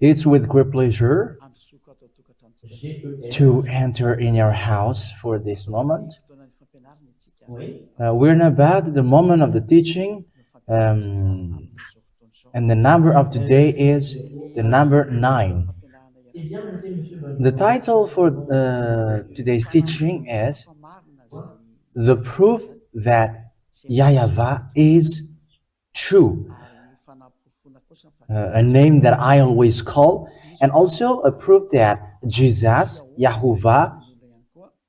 It's with great pleasure to enter in your house for this moment. We're now about the moment of the teaching, um, and the number of today is the number 9. The title for today's teaching is The Proof That YAHVAH is True, a name that I always call, and also a proof that Jesus, YAHVAH,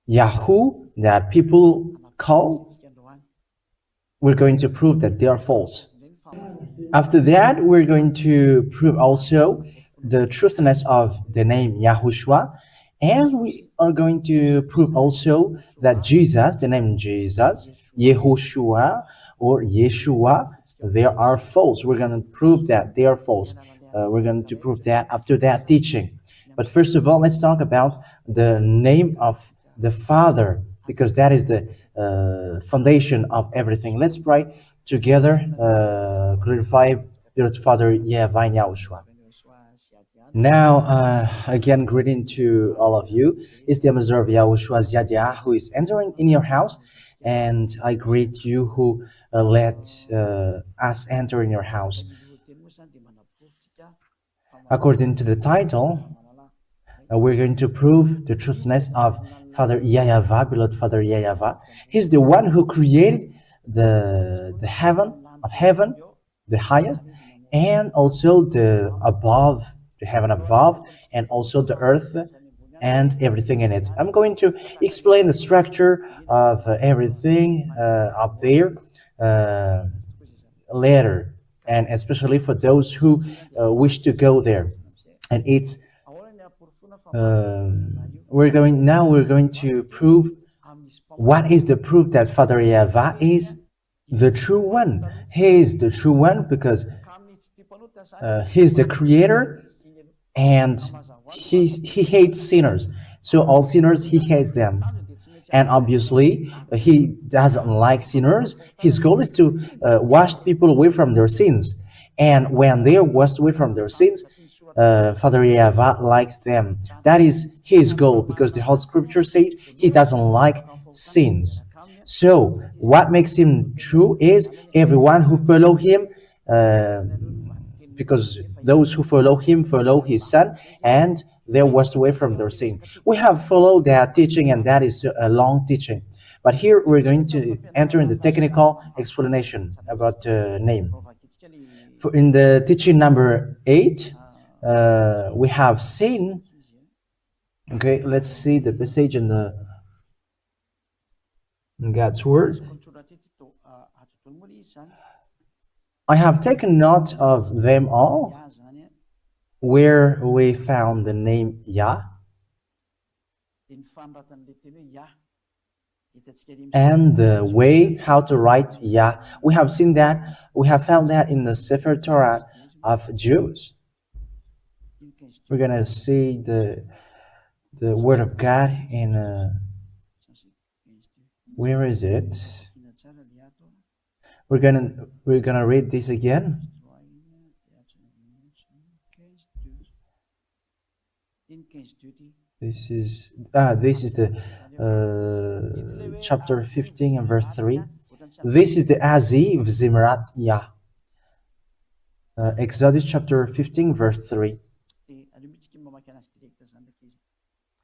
Yahu, that people call, we're going to prove that they are false. After that, we're going to prove also the truthness of the name YAHOSHUAH, and we are going to prove also that Jesus, the name Jesus, YAHOSHUAH or Yeshua, they are false. We're going to prove that they are false. We're going to prove that after that teaching. But first of all, let's talk about the name of the Father, because that is the foundation of everything. Let's pray together, glorify your Father, YAHVAH, YAHOSHUAH. Now, again, greeting to all of you. It's the ambassador of YAHOSHUAH Ziyadia who is entering in your house, and I greet you who let us enter in your house. According to the title, we're going to prove the truthness of Father YAHVAH, beloved Father YAHVAH. He's the one who created the heaven, the highest, and also the above, the heaven above, and also the earth and everything in it. I'm going to explain the structure of everything up there later, and especially for those who wish to go there. And it's we're going to prove what is the proof that Father YAHVAH is the true one. He is the true one because he's the creator, and he hates sinners. So all sinners, he hates them. And obviously, he doesn't like sinners. His goal is to wash people away from their sins. And when they are washed away from their sins, Father YAHVAH likes them. That is his goal, because the whole scripture says he doesn't like sins. So what makes him true is everyone who follow him, because those who follow him follow his son, and they're washed away from their sin. We have followed that teaching, and that is a long teaching. But here we're going to enter in the technical explanation about the name. In the teaching number 8, we have seen, okay, let's see the passage in God's word. I have taken note of them all, where we found the name Yah, and the way how to write Yah. We have seen that, we have found that in the Sefer Torah of Jews. We're gonna see the word of God in where is it? We're gonna read this again. This is the chapter 15 and verse 3. This is the Azi of Zimrat Yah. Exodus chapter 15 verse 3.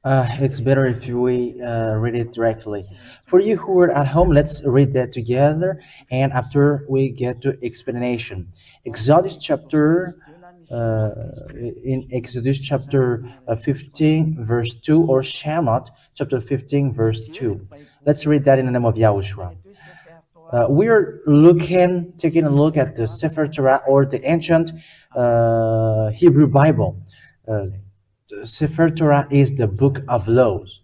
It's better if we read it directly. For you who are at home, let's read that together, and after we get to explanation. Exodus chapter in Exodus chapter 15 verse 2, or Shemot chapter 15 verse 2. Let's read that in the name of Yahushua. We're taking a look at the Sefer Torah, or the ancient Hebrew Bible. The Sefer Torah is the book of laws.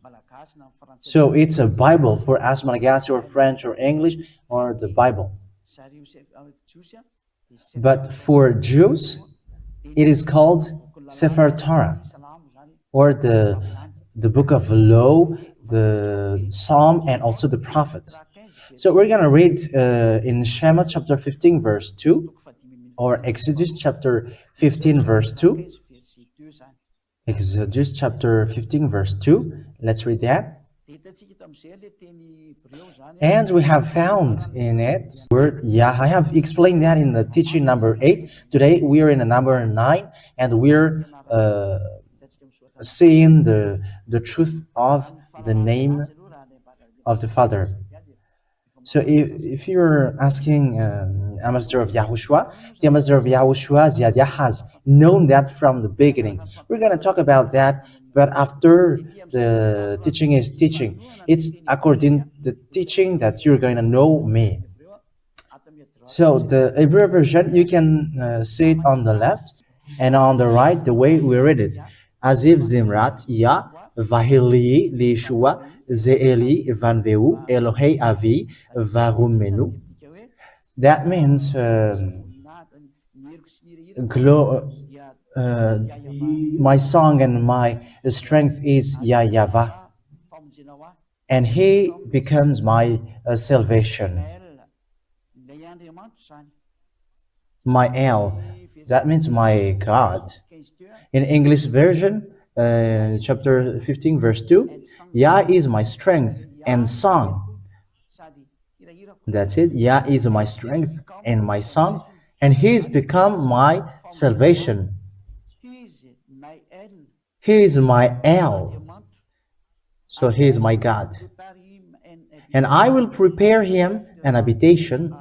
So it's a Bible for us Malagasy or French or English, or the Bible. But for Jews, it is called Sefer Torah, or the book of law, the Psalm, and also the prophet. So we're going to read in Shemot chapter 15 verse 2, or Exodus chapter 15 verse 2. Exodus chapter 15 verse 2. Let's read that. And we have found in it word Yah. I have explained that in the teaching number 8. Today we are in the number 9, and we're seeing the truth of the name of the Father. So if you're asking ambassador of YAHOSHUAH, the ambassador of YAHOSHUAH, Ziadia, has known that from the beginning. We're going to talk about that, but after the teaching is teaching, it's according to the teaching that you're going to know me. So the Hebrew version, you can see it on the left, and on the right, the way we read it. Aziv Zimrat, Ya, Vahili, Lishua, Zeeli, Vanveu, Elohei Avi, Varumenu. That means my song and my strength is YAHVAH, and He becomes my salvation. My El, that means my God. In English version, chapter 15 verse 2, Yah is my strength and song. That's it. Yah is my strength and my song, and He's become my salvation. He is my El, so He is my God, and I will prepare Him an habitation.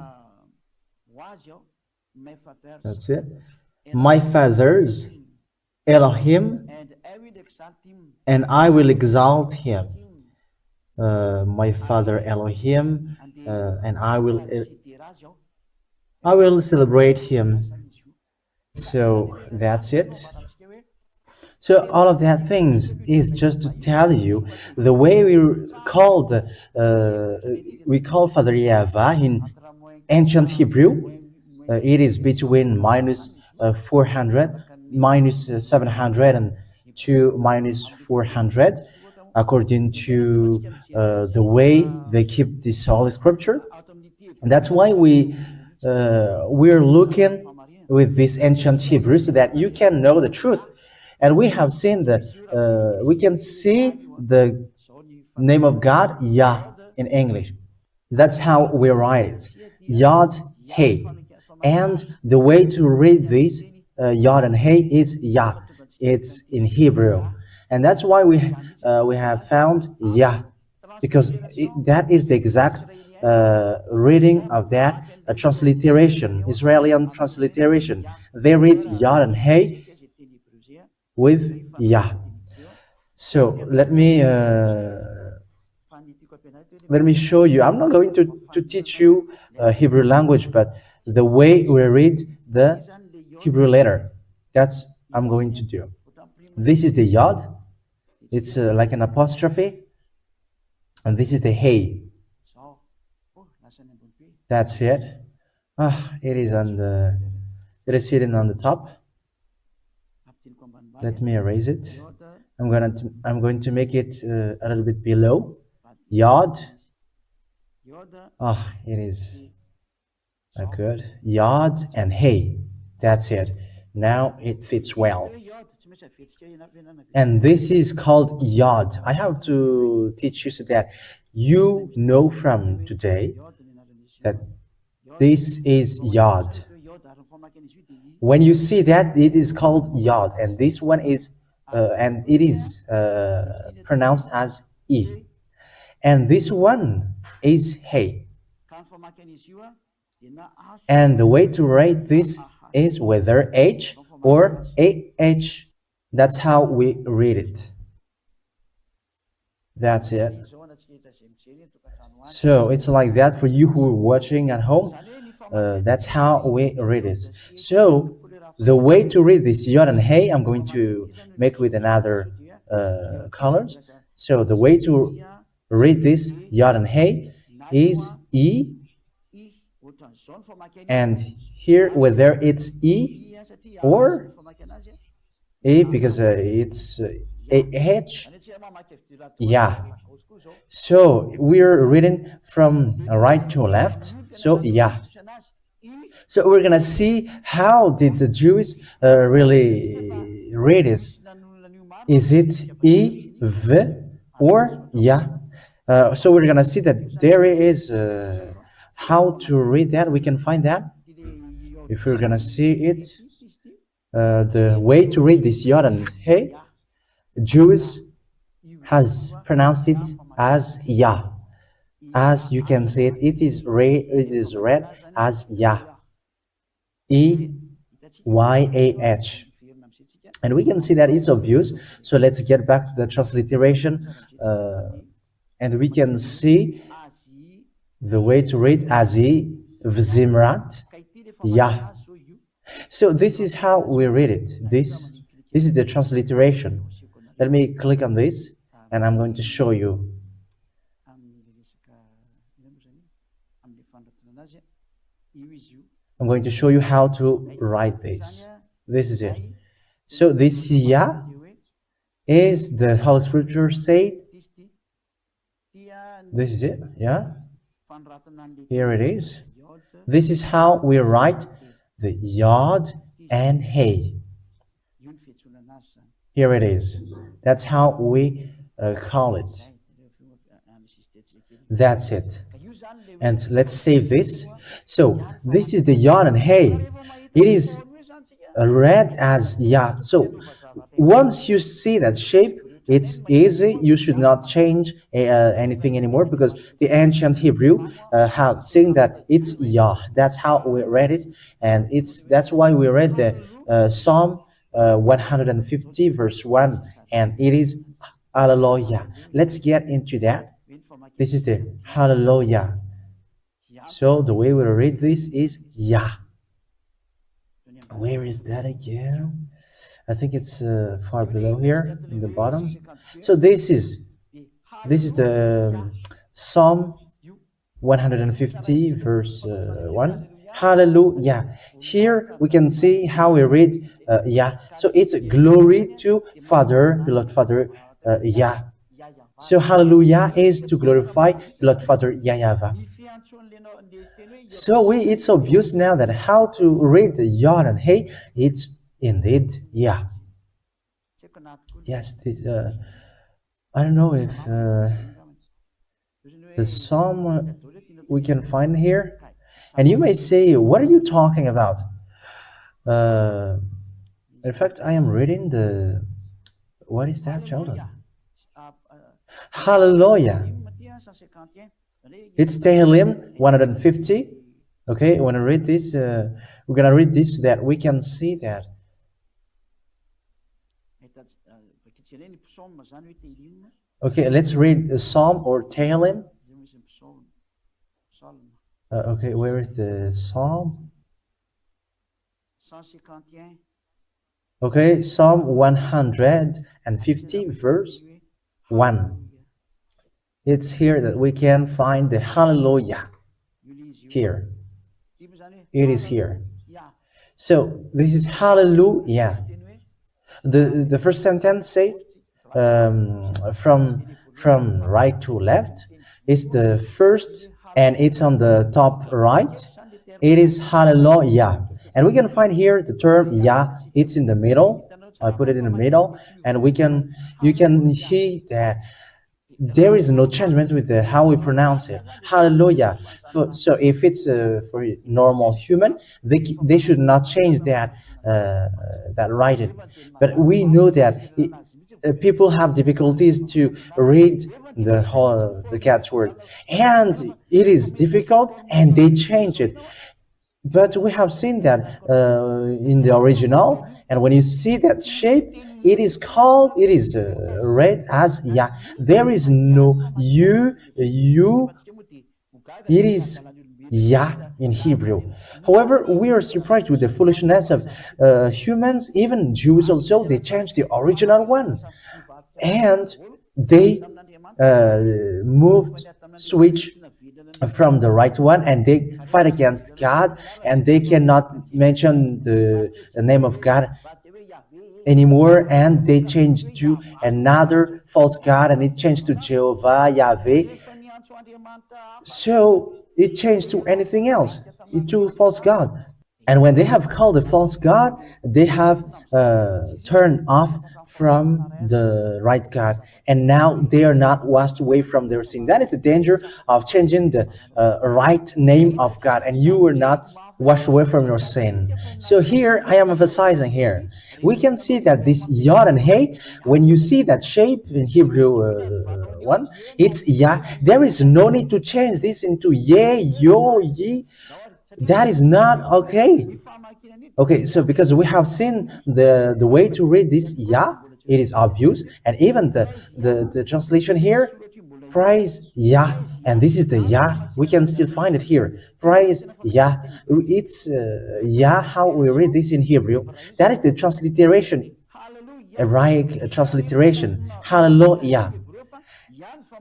That's it. My fathers, Elohim, and I will exalt Him. My father Elohim, and I will celebrate Him. So that's it. So all of that things is just to tell you the way we call Father YAHVAH in ancient Hebrew. It is between minus 400, minus 700, and to minus 400, according to the way they keep this Holy Scripture. And that's why we're looking with this ancient Hebrew, so that you can know the truth. And we have seen we can see the name of God, Yah, in English. That's how we write it, Yod Hey. And the way to read this Yod and Hey is Yah. It's in Hebrew, and that's why we have found Yah, because that is the exact reading of that transliteration, Israeli transliteration. They read Yod and Hey with Yah. So let me show you. I'm not going to teach you Hebrew language, but the way we read the Hebrew letter, that's I'm going to do. This is the Yod. It's like an apostrophe, and this is the Hey. That's it. It is hidden on the top. Let me erase it. I'm going to make it a little bit below. Yod. It is good. Yod and Hey. That's it. Now it fits well. And this is called Yod. I have to teach you so that you know from today that this is Yod. When you see that, it is called Yod, and this one is and it is pronounced as E, and this one is Hey. And the way to write this is whether H or AH. That's how we read it. That's it. So it's like that for you who are watching at home. That's how we read it. So the way to read this Yod and Hey, I'm going to make with another colors. So the way to read this Yod and Hey is E, and here whether it's E or A, because it's H, yeah. So we're reading from right to left, so yeah. So we're gonna see how did the Jews really read this. Is it E, V, or Ya? So we're gonna see that there is how to read that. We can find that if we're gonna see it. The way to read this Yod and Hey, Jews has pronounced it as Yah. As you can see it, it is read as Yah. E-Y-A-H. And we can see that it's obvious. So let's get back to the transliteration. And we can see the way to read Azi, Vzimrat, Yah. So this is how we read it. This is the transliteration. Let me click on this and I'm going to show you. I'm going to show you how to write this. This is it. So this Yah is the Holy Scripture said. This is it, yeah. Here it is. This is how we write the Yod and Hey. Here it is. That's how we call it. That's it. And let's save this. So this is the Yod and Hey. It is read as Yah. So once you see that shape, it's easy. You should not change anything anymore, because the ancient Hebrew have saying that it's Yah. That's how we read it, and that's why we read the Psalm 150 verse 1, and it is Hallelujah. Let's get into that. This is the Hallelujah. So the way we read this is Yah. Where is that again? I think it's far below here in the bottom. So this is the Psalm 150 verse 1. Hallelujah. Here we can see how we read Yah. So it's glory to Father, beloved Father Yah. So hallelujah is to glorify beloved Father YAHVAH. So it's obvious now that how to read the Yod and Hey. It's indeed Yah. Yes, this I don't know if the Psalm we can find here. And you may say, what are you talking about? In fact, I am reading the, what is that, children? Hallelujah. It's Tehillim 150. Okay, when I read this, we're going to read this so that we can see that. Okay, let's read the Psalm or Tehillim. Okay, where is the Psalm? Okay, Psalm 150 verse 1. It's here that we can find the Hallelujah. Here. It is here. So this is Hallelujah. The first sentence says from right to left. It's the first, and it's on the top right. It is Hallelujah. And we can find here the term Yah. It's in the middle. I put it in the middle, and you can see that there is no changement with how we pronounce it. Hallelujah. So if it's for normal human, they should not change that writing. But we know that people have difficulties to read the cat's word, and it is difficult, and they change it. But we have seen that in the original, and when you see that shape, it is read as Yah. There is no you. It is Yah in Hebrew. However, we are surprised with the foolishness of humans, even Jews also. They changed the original one, and they switch from the right one, and they fight against God, and they cannot mention the name of God anymore, and they changed to another false god, and it changed to Jehovah, Yahweh. So it changed to anything else, to false god. And when they have called a false god, they have turned off from the right God, and now they are not washed away from their sin. That is the danger of changing the right name of God, and you were not washed away from your sin. So here I am emphasizing here. We can see that this yod and hey, when you see that shape in Hebrew one, it's Yah. There is no need to change this into Ye, Yo, Ye. That is not okay. Okay, so because we have seen the way to read this Yah, it is obvious, and even the translation here, praise Yah, and this is the Yah. We can still find it here. Praise Yah. It's Yah. How we read this in Hebrew? That is the transliteration, Hebraic transliteration. Hallelujah.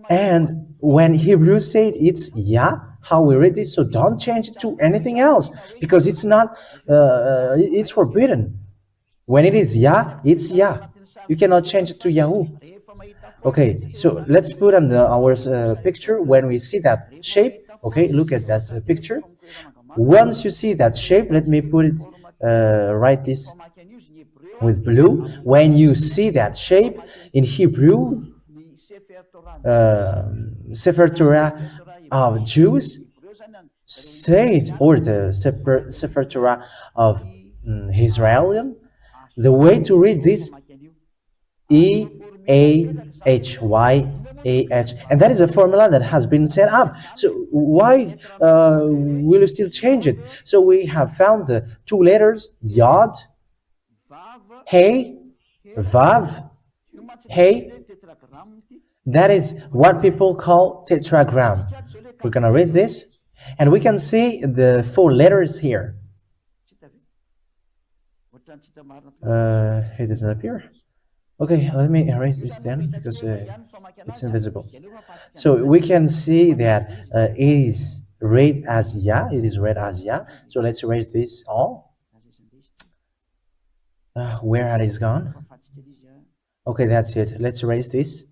And when Hebrews said it's Yah, how we read this, so don't change it to anything else, because it's not, it's forbidden. When it is Yah, it's Yah. You cannot change it to Yahoo. Okay, so let's put on our picture when we see that shape. Okay, look at that picture. Once you see that shape, let me put it, write this with blue. When you see that shape in Hebrew, Sefer Torah of Jews said, or the Sefer Torah of Israel, the way to read this, YAHWAH, and that is a formula that has been set up. So why will you still change it? So we have found the two letters Yod, Hey, Vav, Hey. That is what people call tetragram. We're gonna read this, and we can see the four letters here. It doesn't appear. Okay, let me erase this then, because it's invisible. So we can see that it is read as Yah. It is read as Yah. So let's erase this all. Where it is gone? Okay, that's it. Let's erase this.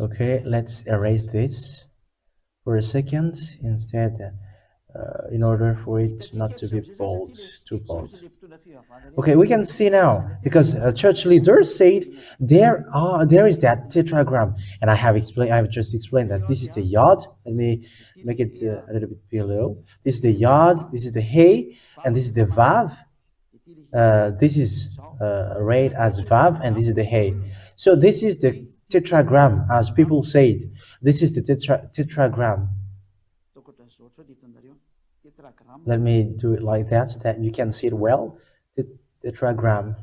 Okay, let's erase this for a second instead, in order for it not to be bold, too bold. Okay, we can see now, because church leaders said there is that tetragram, and I've just explained that this is the Yod. Let me make it a little bit below. This is the Yod, this is the Hey, and this is the Vav. This is read as Vav, and this is the Hey. So this is the tetragram, as people said. This is the tetragram. Let me do it like that so that you can see it well. The tetragram.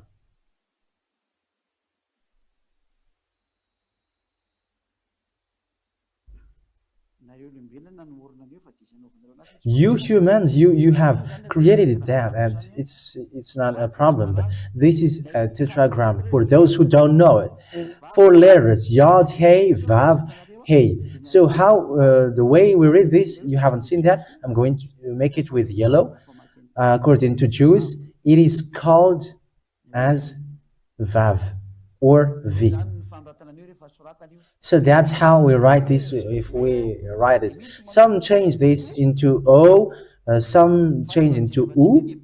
You humans, you have created that, and it's not a problem. But this is a tetragram for those who don't know it. Four letters: Yod, Hey, Vav, Hey. So how the way we read this, you haven't seen that. I'm going to make it with yellow. According to Jews, it is called as Vav or V. So that's how we write this. If we write this, some change this into O, some change into U.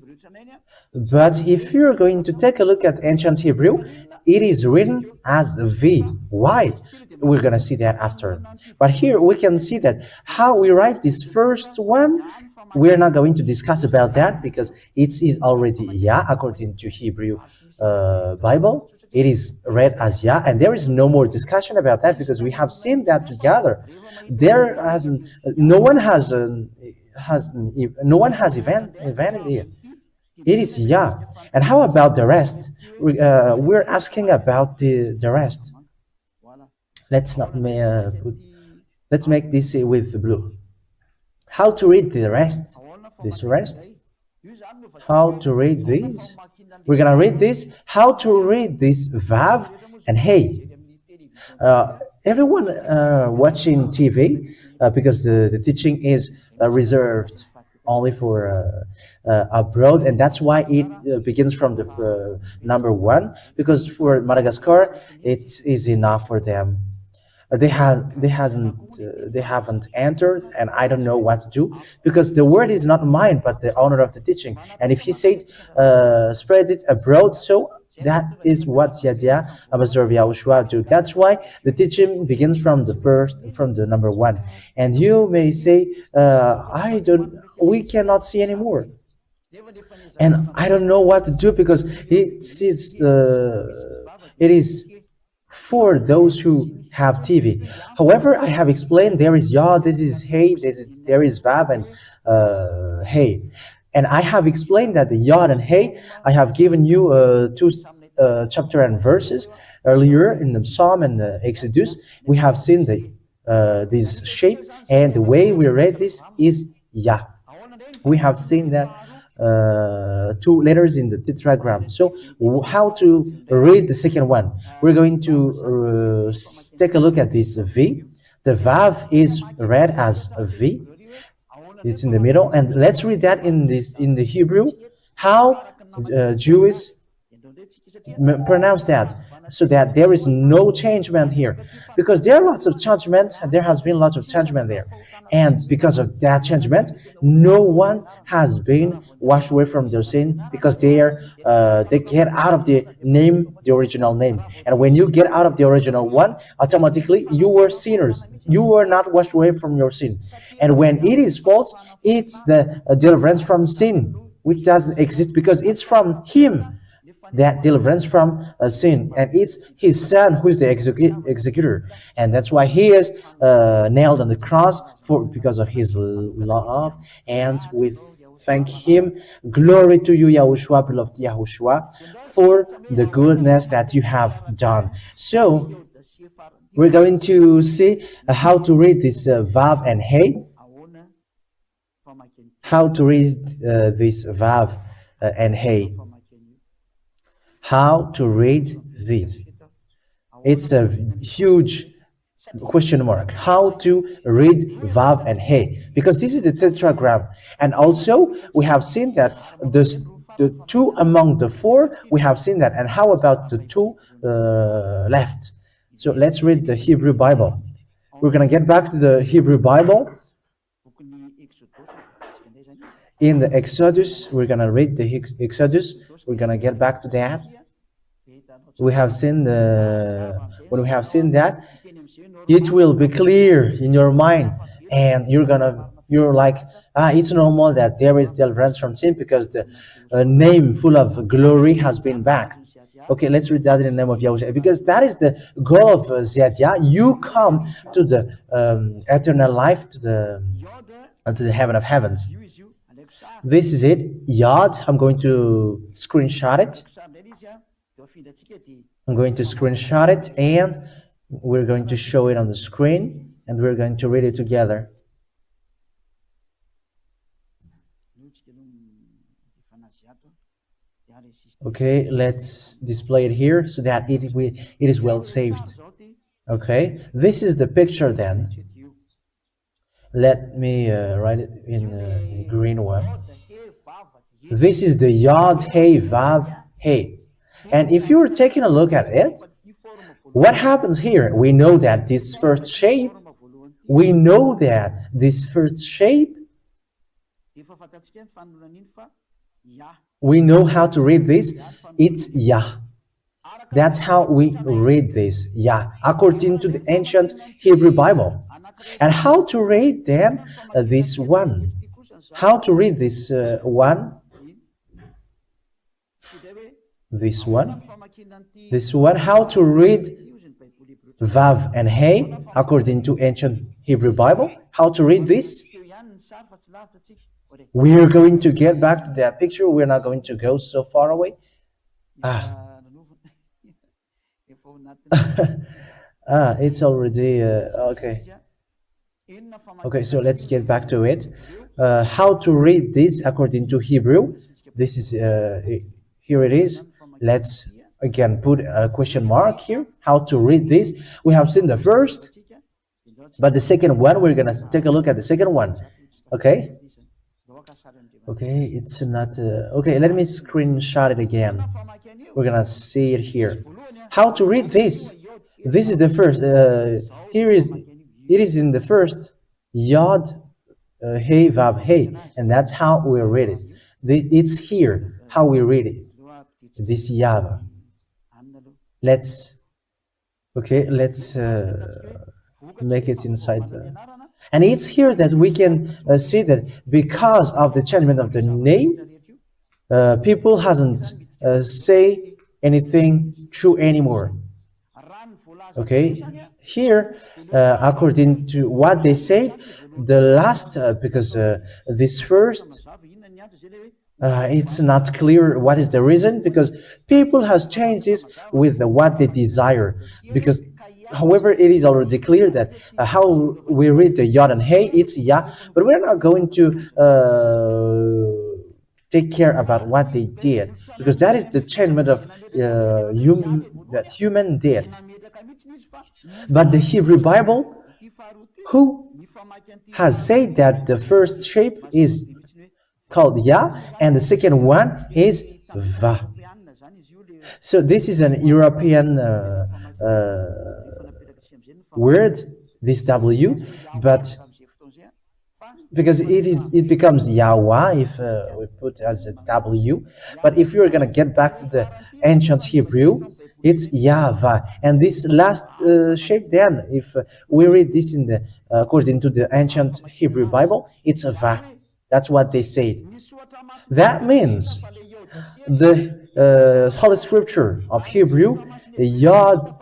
But if you're going to take a look at ancient Hebrew, it is written as V. Why? We're going to see that after. But here we can see that how we write this first one. We're not going to discuss about that because it is already Yah according to Hebrew Bible. It is read as Yah, and there is no more discussion about that because we have seen that together. There hasn't, no one has invented it. It is Yah. And how about the rest? We're asking about the rest. Let's not let's make this with the blue. How to read the rest? This rest? How to read these? We're gonna read this. How to read this Vav and Hey. Everyone watching TV, because the teaching is reserved only for abroad, and that's why it begins from the number 1, because for Madagascar it is enough for them. they haven't entered, and I don't know what to do, because the word is not mine but the owner of the teaching. And if he said spread it abroad, so that is what YAHVAH Ambassador of YAHOSHUAH do. That's why the teaching begins from the number one. And you may say, we cannot see anymore, and I don't know what to do, because it is for those who have TV. However, I have explained there is Yah, this is Hey, there is Vav and Hey. And I have explained that the Yod and Hey, I have given you two chapter and verses earlier in the Psalm and the Exodus. We have seen this shape, and the way we read this is Yah. We have seen that two letters in the tetragram. So how to read the second one? We're going to take a look at this V. The Vav is read as a V. It's in the middle, and let's read that in the Hebrew, how Jews pronounce that, so that there is no changement here, because there are lots of changement, and there has been lots of changement there, and because of that changement, no one has been washed away from their sin, because they get out of the original name. And when you get out of the original one, automatically you were sinners. You were not washed away from your sin. And when it is false, it's the deliverance from sin, which doesn't exist, because it's from him, that deliverance from sin, and it's his son who is the executor, and that's why he is nailed on the cross because of his love. And we thank him. Glory to you, Yahushua, beloved Yahushua, for the goodness that you have done. So we're going to see how to read this Vav and Hey. How to read this Vav and Hey. How to read this? It's a huge question mark. How to read Vav and Hey? Because this is the tetragram. And also, we have seen that the two among the four, we have seen that. And how about the two left? So let's read the Hebrew Bible. We're going to get back to the Hebrew Bible. In the Exodus, we're going to read the Exodus. We're going to get back to that. We have seen when we have seen that, it will be clear in your mind, and you're like, it's normal that there is deliverance from sin, because the name full of glory has been back. Okay, let's read that in the name of Yahushua, because that is the goal of YAHVAH. You come to the eternal life, to the heaven of heavens. This is it, Yod. I'm going to screenshot it. I'm going to screenshot it, and we're going to show it on the screen, and we're going to read it together. Okay, let's display it here so that it is well saved. Okay, this is the picture then. Let me write it in green one. This is the Yod, Hey, Vav, Hey. And if you're taking a look at it, what happens here? We know that this first shape, we know how to read this. It's Yah. That's how we read this, Yah, according to the ancient Hebrew Bible. And how to read then this one? How to read this one? This one, how to read Vav and Hey according to ancient Hebrew Bible? How to read this? We are going to get back to that picture. We're not going to go so far away. It's already okay. Okay, so let's get back to it. How to read this according to Hebrew? This is here it is. Let's again put a question mark here. How to read this? We have seen the first, but the second one, we're gonna take a look at the second one. Okay. Okay, it's not okay. Let me screenshot it again. We're gonna see it here. How to read this? This is the first. Here is it is in the first Yod Hey Vav Hey, and that's how we read it. It's here how we read it. This Yahweh. Let's make it inside the. And it's here that we can see that because of the changement of the name, people hasn't say anything true anymore. Okay, here, according to what they said, the last because this first. It's not clear what is the reason, because people has changed this with what they desire. Because, however, it is already clear that how we read the Yod and Hey, it's Yah, but we're not going to take care about what they did, because that is the changement of that human did. But the Hebrew Bible, who has said that the first shape is called Yah, and the second one is Va. So this is an European word, this W, but because it becomes Yahweh if we put as a W. But if you're gonna get back to the ancient Hebrew, it's YAHVAH, and this last shape. Then, if we read this in the according to the ancient Hebrew Bible, it's a Va. That's what they say. That means the Holy Scripture of Hebrew, Yod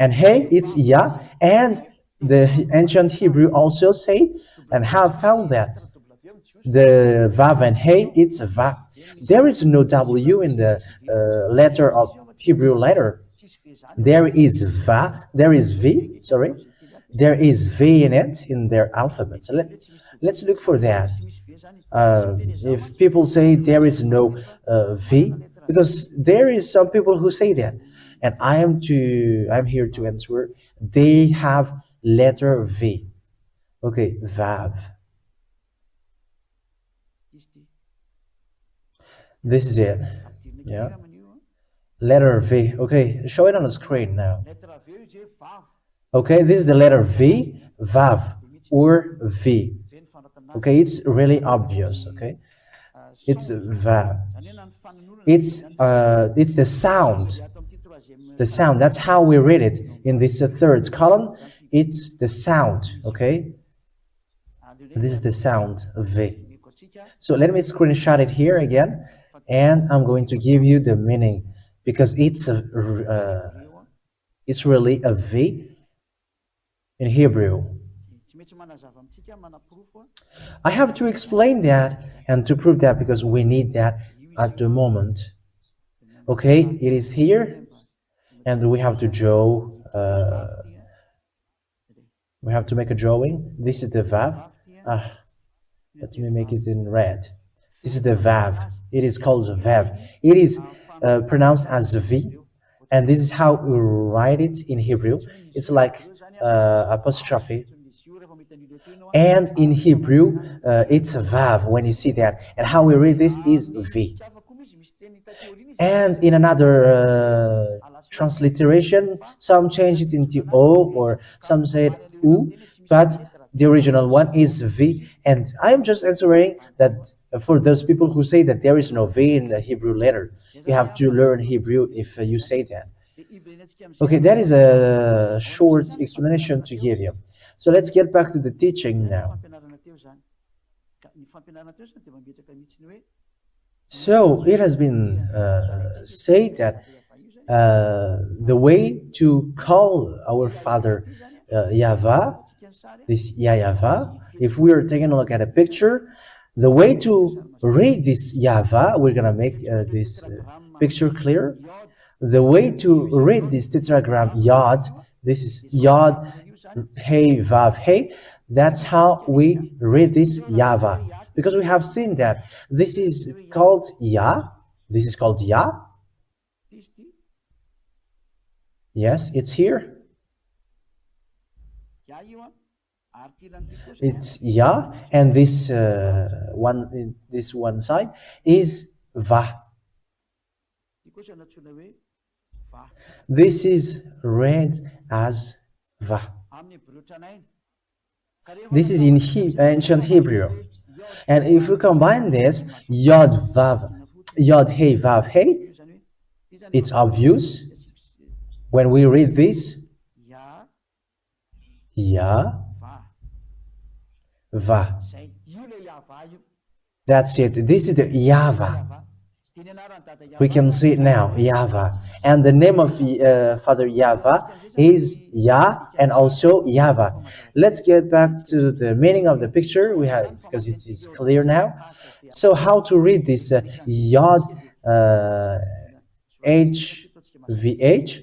and Hey, it's Yah, and the ancient Hebrew also say and have found that the Vav and Hey, it's Va. There is no W in the letter of Hebrew letter. There is Va, there is V, sorry, there is V in it in their alphabet. So let's look for that. If people say there is no V, because there is some people who say that, and I'm here to answer. They have letter V. Okay, Vav. This is it. Yeah. Letter V. Okay, show it on the screen now. Okay, this is the letter V, Vav, or V. Okay, it's really obvious. Okay, it's Vav. It's the sound. The sound. That's how we read it in this third column. It's the sound. Okay, this is the sound of V. So let me screenshot it here again, and I'm going to give you the meaning, because it's really a V in Hebrew. I have to explain that and to prove that, because we need that at the moment. Okay, it is here, and we have to draw. We have to make a drawing. This is the Vav. Let me make it in red. This is the Vav. It is called Vav. It is pronounced as V, and this is how we write it in Hebrew. It's like apostrophe, and in Hebrew it's Vav when you see that, and how we read this is V. And in another transliteration, some change it into O, or some say it U, but the original one is V. And I am just answering that for those people who say that there is no V in the Hebrew letter. You have to learn Hebrew if you say that. Okay, that is a short explanation to give you. So let's get back to the teaching now. So it has been said that the way to call our Father YAHVAH, this YAHVAH, if we are taking a look at a picture, the way to read this YAHVAH, we're gonna make this picture clear. The way to read this tetragram Yod, this is Yod, Hey, Vav, Hey, that's how we read this YAHVAH. Because we have seen that this is called Yah, this is called Yah. Yes, it's here. It's Yah, and this one side is Va. This is read as va. This is in ancient Hebrew. And if we combine this, Yod Vav, Yod Hey Vav Hey, it's obvious when we read this, YAHVAH. That's it. This is the YAHVAH. We can see it now, YAHVAH. And the name of Father YAHVAH is Yah and also YAHVAH. Let's get back to the meaning of the picture we have, because it is clear now. So how to read this Yod HVH?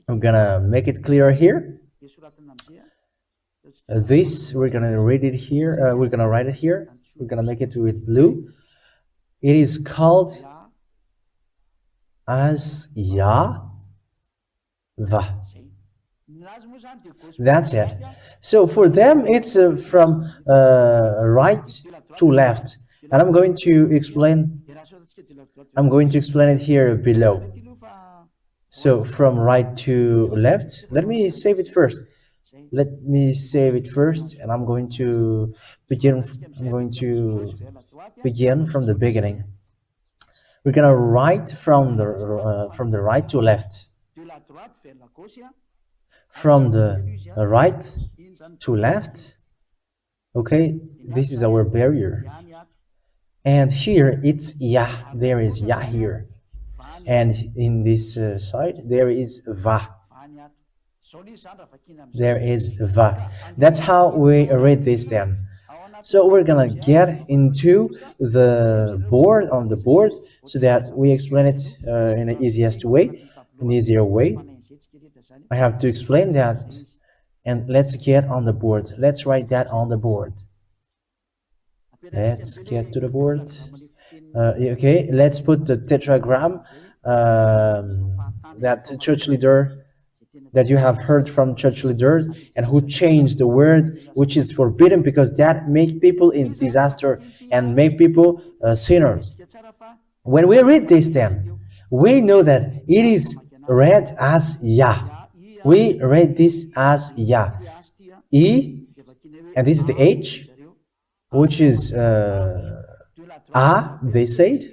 I'm gonna make it clear here. This we're gonna read it here. We're gonna write it here. We're gonna make it with blue. It is called as YAHVAH. That's it. So for them, it's from right to left, and I'm going to explain it here below. So from right to left. Let me save it first. And I'm going to begin. From the beginning. We're gonna write from the right to left. From the right to left. Okay, this is our barrier. And here it's Yah. There is Yah here. And in this side there is Va. There is Va. That's how we read this then. So we're gonna get into the board so that we explain it in the easier way. I have to explain that, and let's get on the board. Let's write that on the board. Let's get to the board. Okay, let's put the tetragram that church leader that you have heard from church leaders, and who changed the word which is forbidden, because that makes people in disaster and make people sinners. When we read this, then we know that it is read as Yah. We read this as Yah. E, and this is the H, which is they said.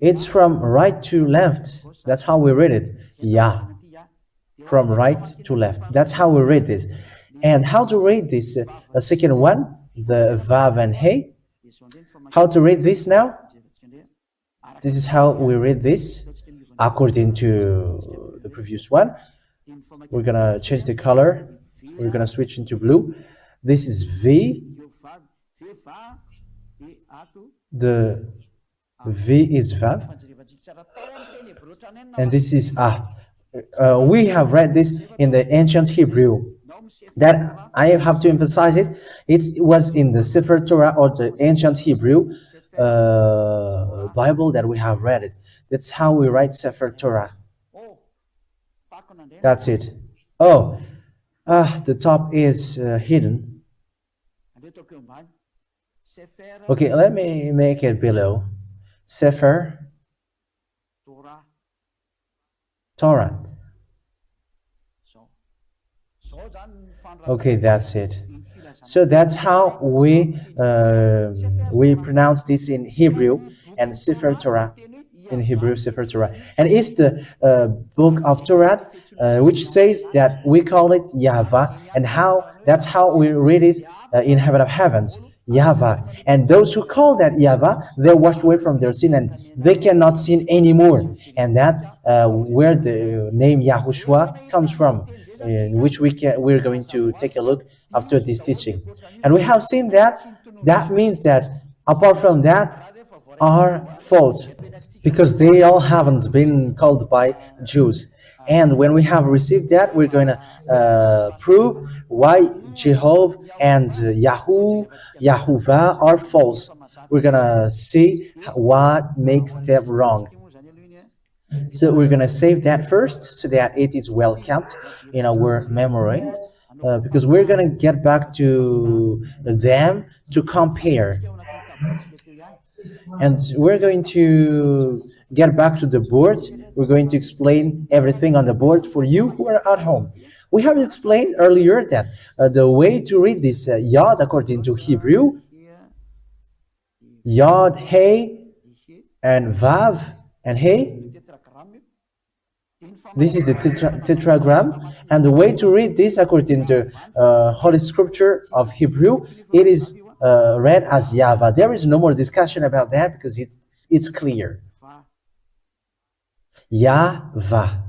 It's from right to left. That's how we read it. Yah. From right to left. That's how we read this. And how to read this second one, the Vav and Hey. How to read this now? This is how we read this according to the previous one. We're gonna change the color. We're gonna switch into blue. This is V. The V is Vav. And this is Ah. We have read this in the ancient Hebrew. That I have to emphasize it. It was in the Sefer Torah, or the ancient Hebrew Bible, that we have read it. That's how we write Sefer Torah. That's it. Oh, the top is hidden. Okay, let me make it below. Sefer Torah. Okay, that's it. So that's how we pronounce this in Hebrew, and Sefer Torah in Hebrew, Sefer Torah. And it's the book of Torah, which says that we call it YAHVAH, and that's how we read it in heaven of heavens. YAHVAH. And those who call that YAHVAH, they're washed away from their sin, and they cannot sin anymore. And that where the name YAHOSHUAH comes from, in which we're going to take a look after this teaching. And we have seen that means that apart from that are false, because they all haven't been called by Jews. And when we have received that, we're going to prove why Jehovah and YAHVAH are false. We're going to see what makes them wrong. So we're going to save that first, so that it is well kept in our memory, because we're going to get back to them to compare. And we're going to get back to the board we're going to explain everything on the board for you who are at home. We have explained earlier that the way to read this Yod according to Hebrew, Yod, Hey, and Vav, and Hey. This is the tetragram, and the way to read this according to Holy Scripture of Hebrew, it is read as YAHVAH. There is no more discussion about that because it's clear. YAHVAH.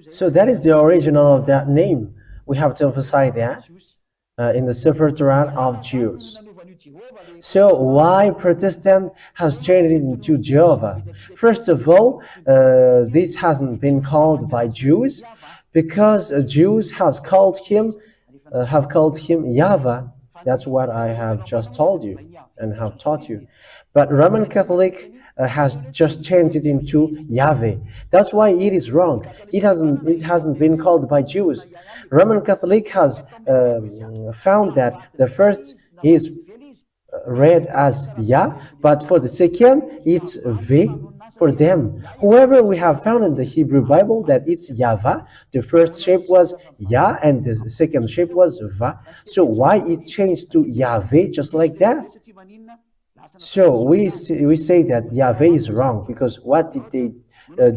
So that is the original of that name. We have to emphasize that in the Sefer Torah of Jews. So why Protestant has changed it into Jehovah? First of all, this hasn't been called by Jews because Jews have called him YAHVAH. That's what I have just told you and have taught you. But Roman Catholic has just changed it into Yahweh. That's why it is wrong. It hasn't been called by Jews. Roman Catholic has found that the first is read as Yah, but for the second it's V for them. However, we have found in the Hebrew Bible that it's YAHVAH. The first shape was Yah and the second shape was Va. So why it changed to Yahweh just like that? So we say that Yahweh is wrong because what did they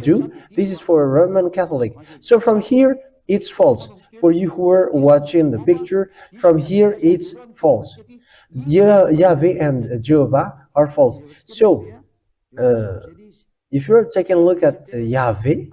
do? This is for a Roman Catholic. So from here it's false. For you who are watching the picture, from here it's false. Yahweh and Jehovah are false. So if you're taking a look at Yahweh,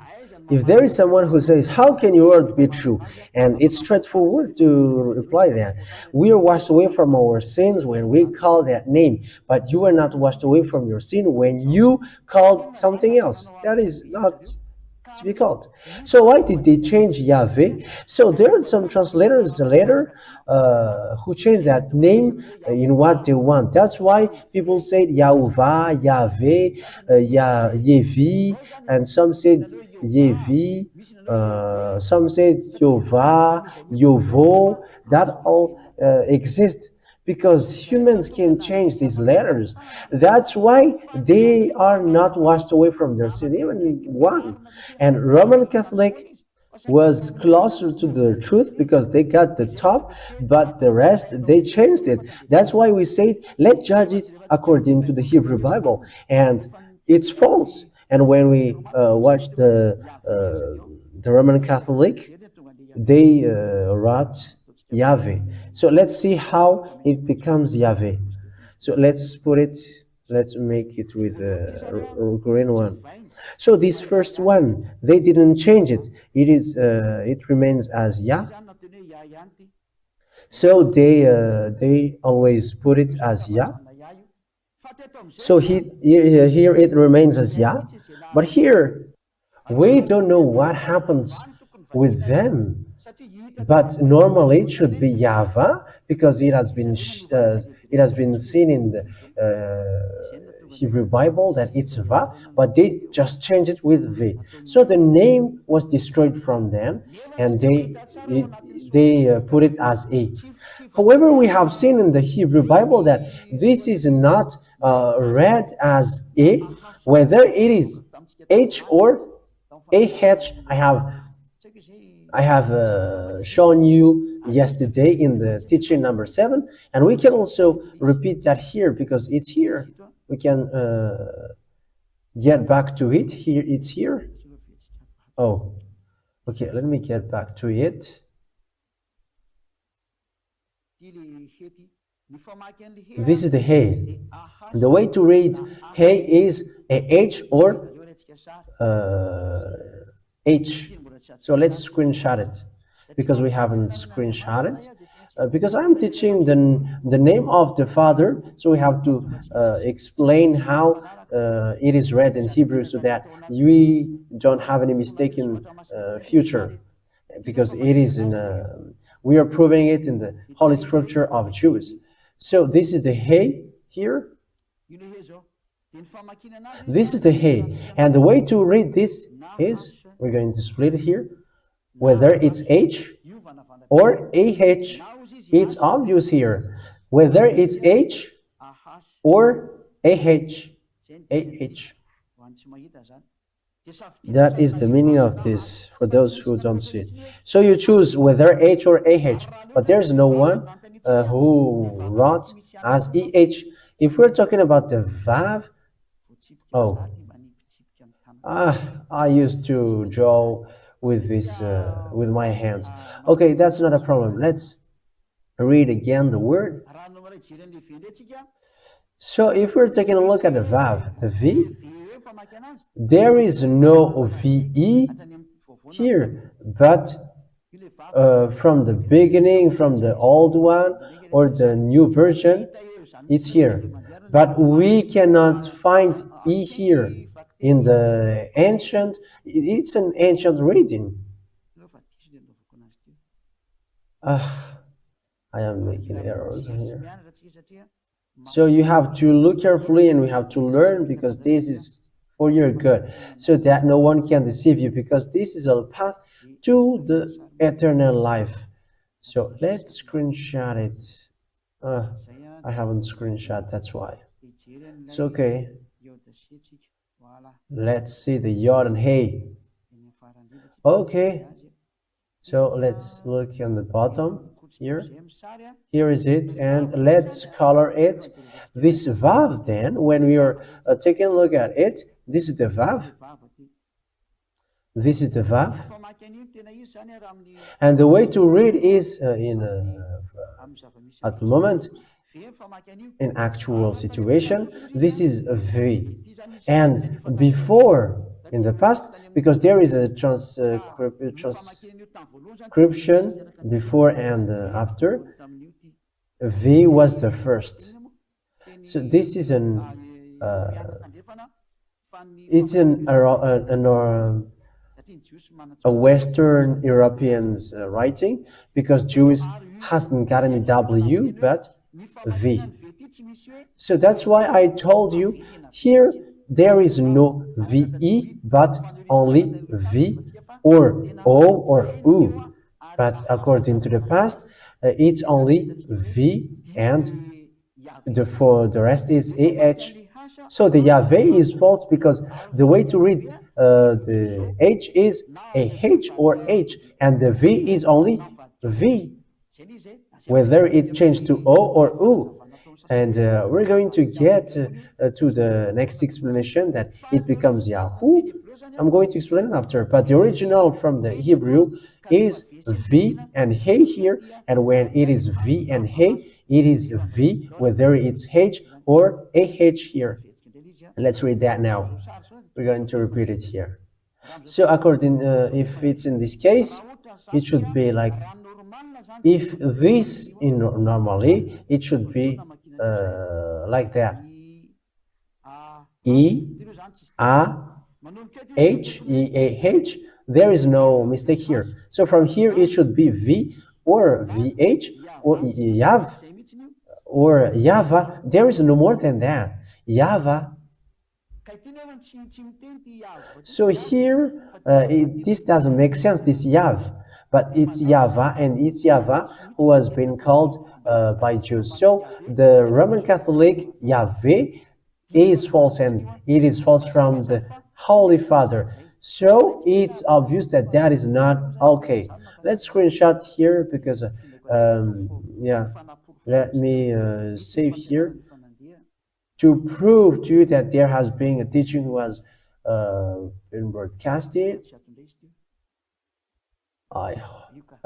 if there is someone who says, how can your word be true? And it's straightforward to reply that. We are washed away from our sins when we call that name, but you are not washed away from your sin when you called something else. That is not to be called. So why did they change Yahweh? So there are some translators later who changed that name in what they want. That's why people said YAHVAH, Yahweh, Yevi, and some said Yevi, some said Yovah, Yovo. That all exists because humans can change these letters. That's why they are not washed away from their sin, even one. And Roman Catholic was closer to the truth because they got the top, but the rest they changed it. That's why we say let's judge it according to the Hebrew Bible, and it's false. And when we watch the Roman Catholic, they wrote Yahweh. So let's see how it becomes Yahweh. So let's make it with a green one. So this first one, they didn't change it. It remains as Yah. So they always put it as Yah. So here it remains as Yah. But here, we don't know what happens with them. But normally it should be YAHVAH because it has been seen in the Hebrew Bible that it's Va, but they just changed it with V. So the name was destroyed from them, and they put it as A. However, we have seen in the Hebrew Bible that this is not read as A, whether it is H or AH. I have shown you yesterday in the teaching number 7, and we can also repeat that here because it's here. We can get back to it. Here, it's here. Oh, okay, let me get back to it. This is the Hey. The way to read Hey is a H or H. So let's screenshot it because we haven't screenshot it. Because I'm teaching the name of the Father, so we have to explain how it is read in Hebrew so that we don't have any mistake in future. Because it is we are proving it in the Holy Scripture of Jews. So this is the Hey here. This is the Hey, and the way to read this is we're going to split it here. Whether it's H or AH, it's obvious here. Whether it's H or AH, That is the meaning of this for those who don't see it. So you choose whether H or AH, but there's no one who wrote as EH. If we're talking about the VAV, oh, I used to draw with this with my hands. Okay, that's not a problem. Let's read again the word. So if we're taking a look at the VAV, the V, there is no VE here, but from the beginning, from the old one or the new version, it's here. But we cannot find E here in the ancient, it's an ancient reading. I am making errors here. So you have to look carefully and we have to learn, because this is for your good, so that no one can deceive you, because this is a path to the eternal life. So let's screenshot it. I haven't screenshot, that's why. It's okay. Let's see the yod and hey. Okay. So let's look on the bottom here. Here is it, and let's color it. This vav, then, when we are taking a look at it, this is the vav. This is the vav. And the way to read is at the moment, in actual situation, this is a V. And before, in the past, because there is a transcription before and after, V was the first. So this is it's a Western European's writing, because Jews hasn't got any W but V. So that's why I told you here there is no VE but only V or O or U. But according to the past, it's only V, and for the rest is AH. So the YAHVAH is false, because the way to read the H is AH or H, and the V is only V, whether it changed to O or U. And we're going to get to the next explanation, that it becomes Yahoo. I'm going to explain it after, but the original from the Hebrew is V and Hey here, and when it is V and Hey, it is V, whether it's H or AH here. Let's read that now. We're going to repeat it here. So according, if it's in this case, it should be like, if this in normally, it should be like that. E, A, H, E, A, H. There is no mistake here. So from here, it should be V or VH or YAV or YAHVAH. There is no more than that. YAHVAH. So here, this doesn't make sense, this Yav, but it's YAHVAH, and it's YAHVAH who has been called by Jews. So the Roman Catholic YAHVAH is false, and it is false from the Holy Father. So it's obvious that that is not okay. Let's screenshot here, because yeah, let me save here to prove to you that there has been a teaching who has been broadcasted. I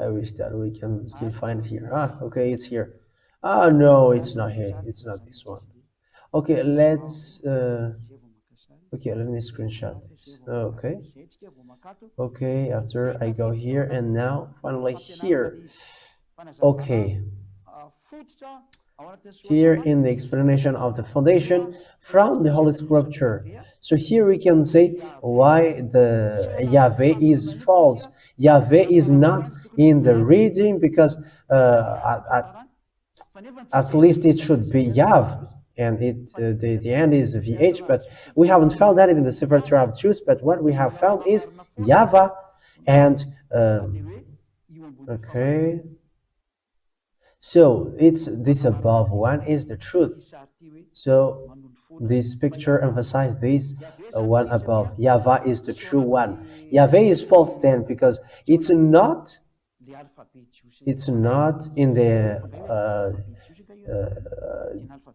wish that we can still find it here. Okay, it's here. No, it's not here. It's not this one. Okay, let's okay, let me screenshot this. Okay, after I go here, and now finally here. Okay, here in the explanation of the foundation from the Holy Scripture. So here we can say why the YAHVAH is false. YAHVAH is not in the reading, because at least it should be Yav, and the end is VH, but we haven't found that in the Sefer Torah of Jews. But what we have found is YAHVAH, and okay. So it's this above one is the truth. So This picture emphasizes this one above. YAHVAH is the true one. YAHVAH is false then because it's not in the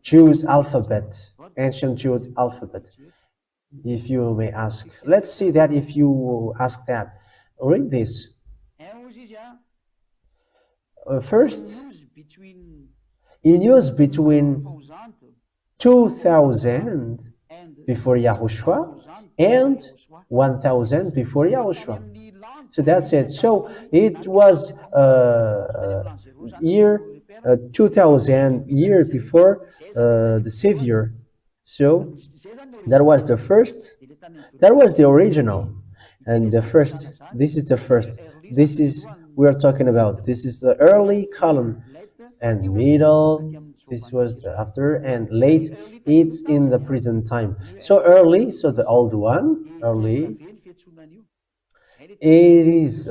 Jews alphabet, ancient Jewish alphabet, if you may ask. Let's see that if you ask that. Read this. First, in use between 2000 before Yahushua and 1000 before Yahushua. So that's it. So it was year 2000 year before the Savior. So that was the first. That was the original, and the first. This is the first. This is we are talking about. This is the early column, and middle. This was the after, and late. It's in the present time. So early. So the old one, early. It is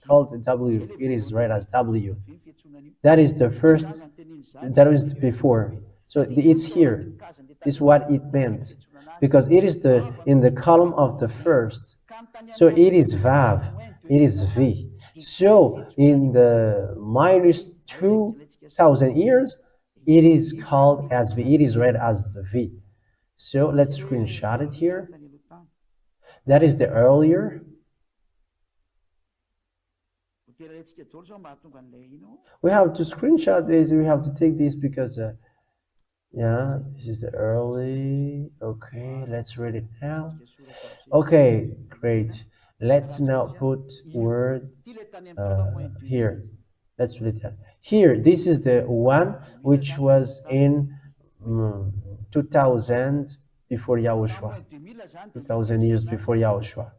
called W. It is read as W. That is the first. That is before. So it's here. This is what it meant, because it is in the column of the first. So it is Vav. It is V. So in the minus 2000 years, it is called as V. It is read as the V. So let's screenshot it here. That is the earlier. We have to screenshot this. We have to take this because, yeah, this is the early. Okay, let's read it now. Okay, great. Let's now put word here. Let's read that. Here, this is the one which was in 2000 before Yahushua. 2000 years before Yahushua.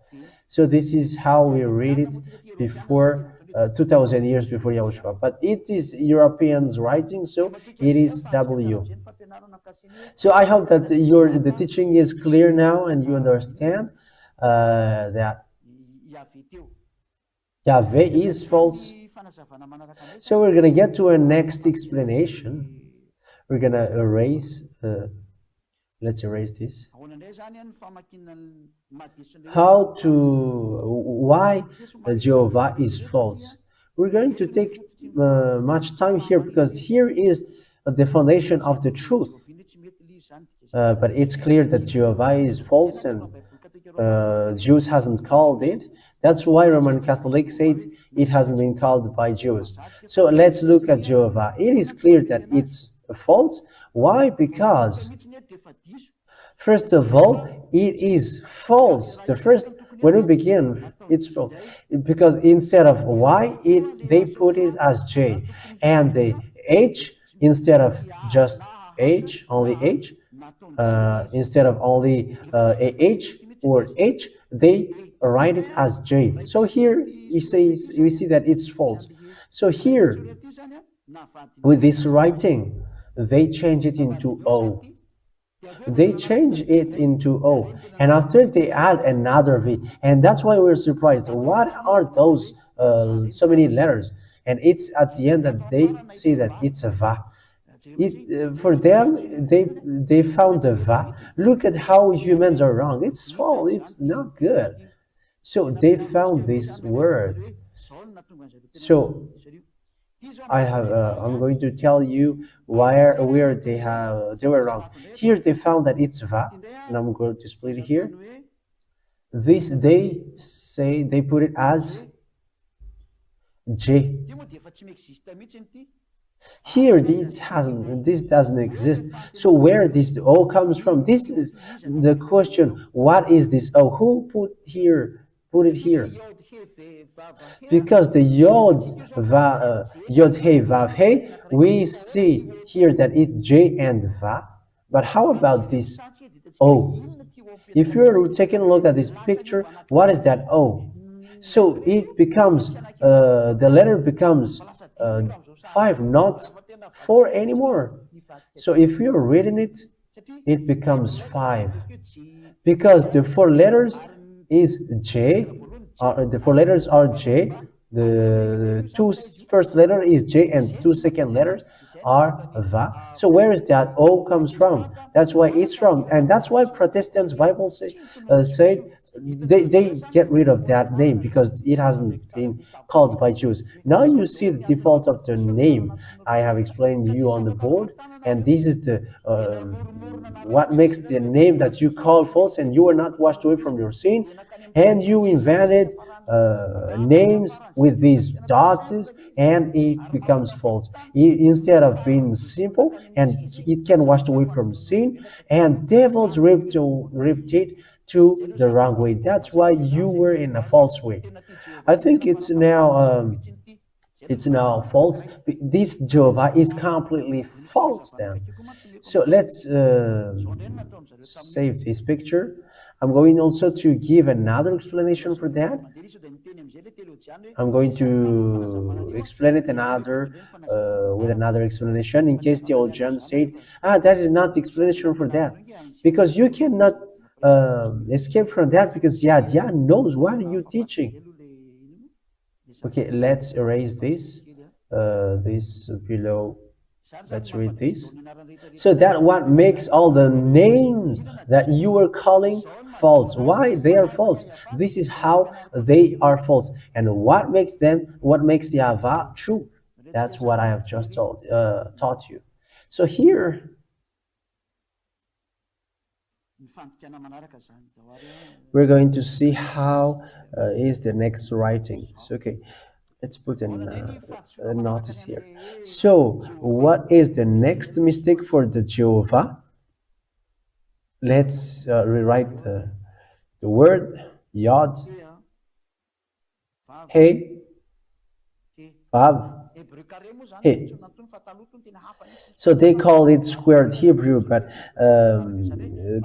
So this is how we read it before 2000 years before Yahushua. But it is Europeans writing, so it is W. So I hope that the teaching is clear now and you understand that YAHVAH is false. So we're going to get to a next explanation. We're going to erase, let's erase this. Why Jehovah is false. We're going to take much time here because here is the foundation of the truth. But it's clear that Jehovah is false and Jews hasn't called it. That's why Roman Catholics said it hasn't been called by Jews. So let's look at Jehovah. It is clear that it's false. Why? Because first of all, it is false. The first, when we begin, it's false. Because instead of Y, they put it as J. And the H, instead of just H, only H, instead of only a H or H, they write it as J. So here we see that it's false. So here, with this writing, they change it into O. They change it into O, and after they add another V, and that's why we're surprised. What are those so many letters? And it's at the end that they see that it's a Va. For them, they found the Va. Look at how humans are wrong. It's false. It's not good. So they found this word. So I'm going to tell you where they were wrong. Here they found that it's Va, and I'm going to split it here. This they say they put it as J. Here this doesn't exist. So where this O comes from? This is the question. What is this O? Who put it here? Because the Yod He Vav He, we see here that it's J and Va. But how about this O? If you're taking a look at this picture, what is that O? So it becomes, the letter becomes 5, not 4 anymore. So if you're reading it, it becomes 5. Because the 4 letters is J, the 4 letters are J, the 2 first letter is J and 2 second letters YAHVAH. So where is that O comes from? That's why it's wrong, and that's why Protestants Bible say they get rid of that name because it hasn't been called by Jews. Now you see the default of the name. I have explained you on the board, and this is the what makes the name that you call false, and you are not washed away from your sin, and you invented names with these dots, and it becomes false. Instead of being simple, and it can wash away from sin, and devils ripped it to the wrong way. That's why you were in a false way. I think it's now false. This Jehovah is completely false then. So let's save this picture. I'm going also to give another explanation for that. I'm going to explain it with another explanation in case the old John said, that is not the explanation for that. Because you cannot escape from that because Yah knows what are you teaching. Okay, let's erase this, this below. Let's read this. So that what makes all the names that you are calling false. Why they are false? This is how they are false. And what makes YAHVAH true? That's what I have just taught you. So here, we're going to see how is the next writing. So, okay. Let's put a notice here. So, what is the next mistake for the Jehovah? Let's rewrite the word Yod, He, Vav, He. So they call it squared Hebrew, but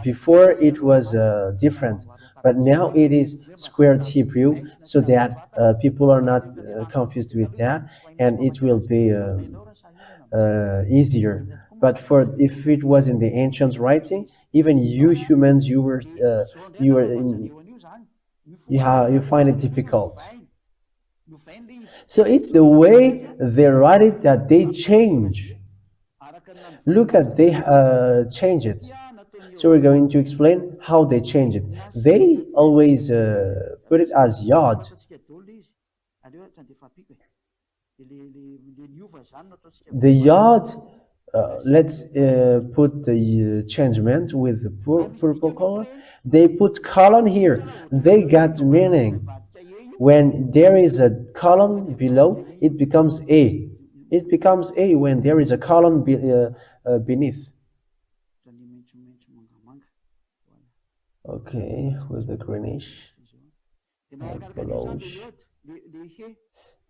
before it was different. But now it is squared Hebrew, so that people are not confused with that, and it will be easier. But if it was in the ancient writing, even you humans, you find it difficult. So it's the way they write it that they change. Look at they change it. So we're going to explain how they change it. They always put it as Yod. The Yod, let's put the changement with the purple color. They put colon here. They got meaning. When there is a column below, it becomes A. It becomes A when there is a column beneath. Okay, with the greenish, yellowish.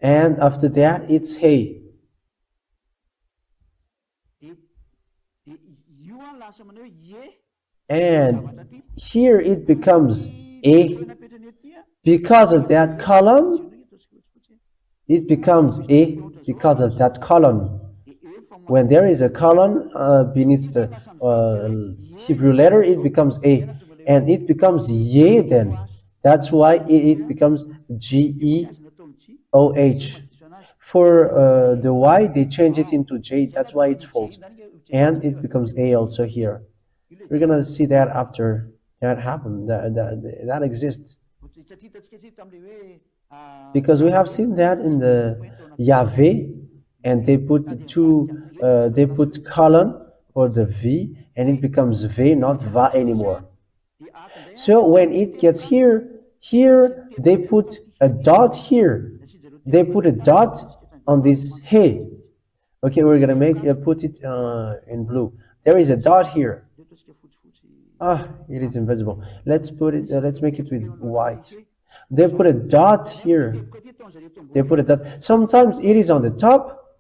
And after that, it's Hey. And here it becomes A. Because of that column, it becomes A because of that column. When there is a column beneath the Hebrew letter, it becomes A. And it becomes Ye then. That's why it becomes Geoh. For the Y, they change it into J. That's why it's false. And it becomes A also here. We're going to see that after that happened. That exists. Because we have seen that in the Yahweh, and they put they put colon for the V, and it becomes V, not Va anymore. So when it gets here they put a dot here. They put a dot on this He. Okay, we're gonna put it in blue. There is a dot here. It is invisible. Let's put it. Let's make it with white. They put a dot here. They put a dot. Sometimes it is on the top,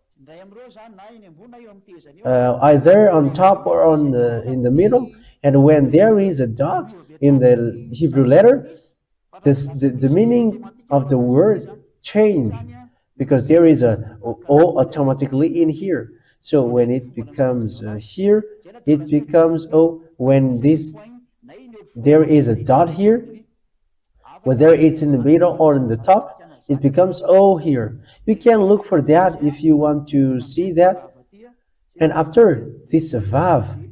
either on top or in the middle. And when there is a dot in the Hebrew letter, the meaning of the word change, because there is a O automatically in here. So when it becomes here, it becomes O. When there is a dot here, whether it's in the middle or in the top, it becomes O here. You can look for that if you want to see that. And after this vav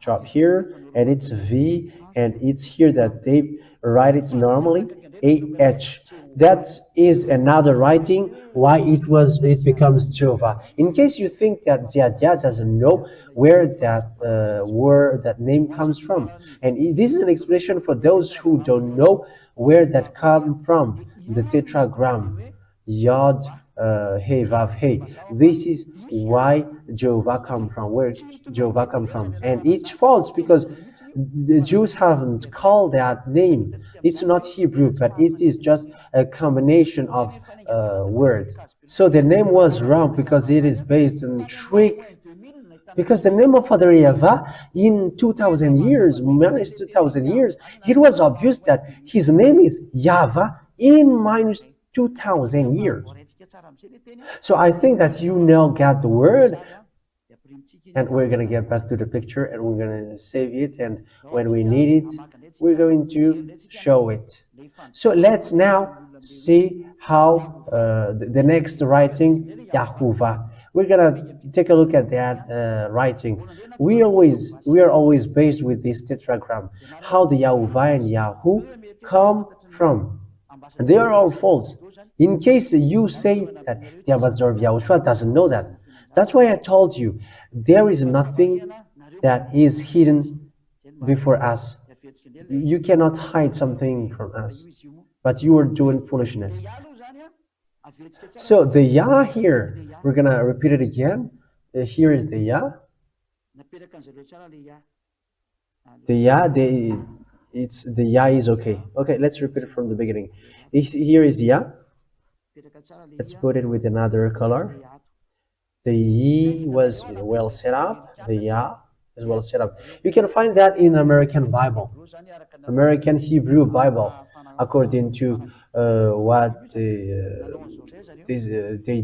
drop here, and it's V, and it's here that they write it normally, AH. That is another writing why it becomes Jehovah. In case you think that Ziadia doesn't know where that word, that name comes from, and this is an explanation for those who don't know where that come from, the tetragram, Yod Hey Vav Hey. This is why Jehovah come from, where Jehovah come from, and it's false because the Jews haven't called that name. It's not Hebrew, but it is just a combination of words. So the name was wrong because it is based on trick. Because the name of Father YAHVAH in 2000 years, minus 2000 years, it was obvious that his name is YAHVAH in minus 2000 years. So I think that you now got the word, and we're going to get back to the picture and we're going to save it, and when we need it, we're going to show it. So let's now see how the next writing, YAHVAH. We're gonna take a look at that writing. We are always based with this tetragram, how the YAHVAH and Yahu come from. And they are all false. In case you say that the ambassador of YAHOSHUAH doesn't know that. That's why I told you, there is nothing that is hidden before us. You cannot hide something from us, but you are doing foolishness. So the Yah here, we're gonna repeat it again. Here is the Yah. The Yah, the Yah is okay. Okay, let's repeat it from the beginning. Here is Yah. Let's put it with another color. The Yi was well set up. The Yah is well set up. You can find that in American Bible, American Hebrew Bible, according to what they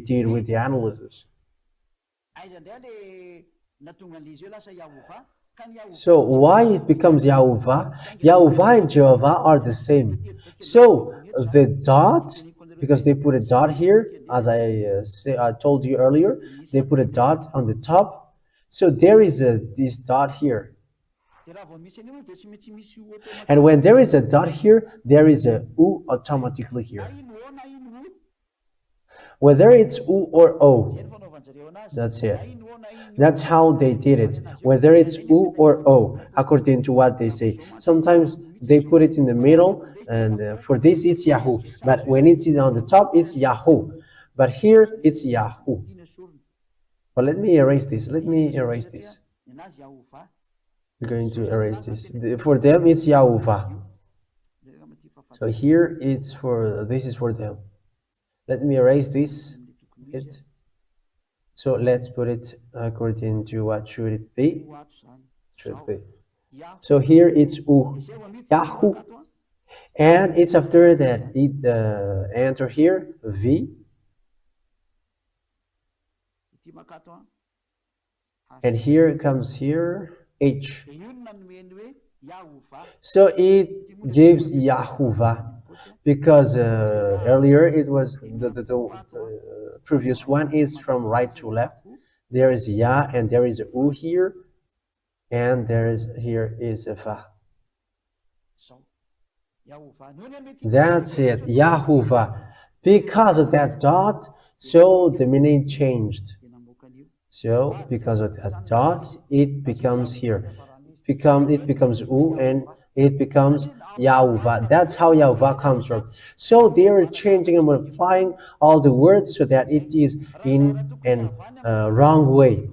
did with the analysis. So why it becomes YAHVAH? YAHVAH and Jehovah are the same. So the dot, because they put a dot here, as I told you earlier, they put a dot on the top. So there is this dot here. And when there is a dot here, there is a U automatically here. Whether it's U or O, that's it. That's how they did it. Whether it's U or O, according to what they say. Sometimes they put it in the middle, and for this it's Yahu. But when it's on the top, it's Yahu. But here it's Yahu. But let me erase this. Let me erase this. We're going to erase this. For them, it's YAHVAH. So here it's for, this is for them. Let me erase this. So let's put it according to what should it be. Should be. So here it's U, Yahu, and it's after that it enter here V, and here it comes here H. So it gives YAHVAH. Because earlier it was the previous one is from right to left. There is Yah and there is a U here, and there is here is a Va. That's it, YAHVAH. Because of that dot, so the meaning changed. So because of that dot, it becomes here. It becomes U and it becomes YAHVAH. That's how YAHVAH comes from. So they are changing and modifying all the words so that it is in a wrong way.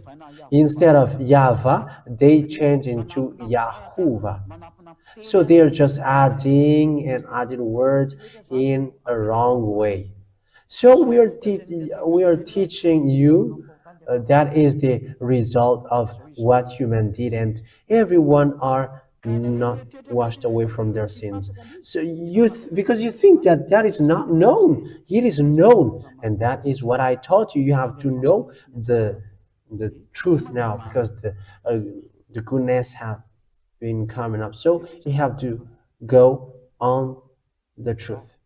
Instead of YAHVAH, they change into YAHVAH. So they are just adding and adding words in a wrong way. So we are teaching you that is the result of what human did, and everyone are not washed away from their sins. So because you think that that is not known, it is known, and that is what I taught you. You have to know the truth now, because the goodness have been coming up. So you have to go on the truth.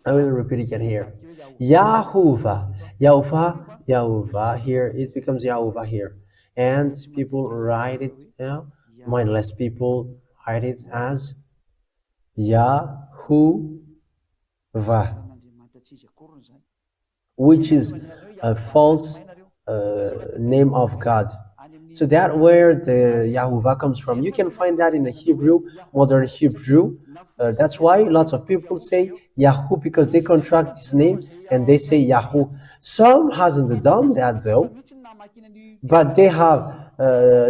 I will repeat again here. YAHVAH, YAHVAH, YAHVAH. Here it becomes YAHVAH here, and people write it. Mindless people write it as YAHVAH, which is a false name of God. So that where the YAHVAH comes from. You can find that in the Hebrew, modern Hebrew. That's why lots of people say Yahoo, because they contract this name and they say Yahoo. Some hasn't done that though, but they have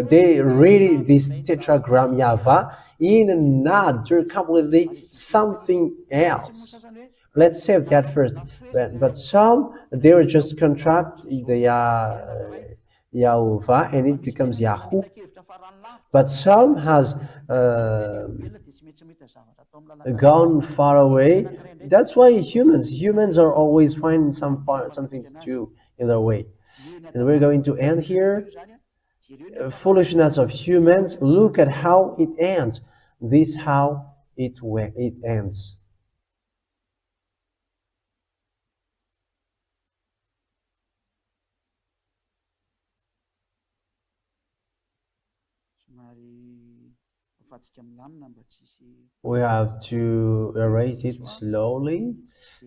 they read this tetragram YAHVAH in another completely something else. Let's save that first. But some they will just contract the YAHVAH and it becomes Yahoo. But some has gone far away. That's why humans are always finding something to do in their way. And we're going to end here. Foolishness of humans. Look at how it ends. This how it ends. We have to erase it slowly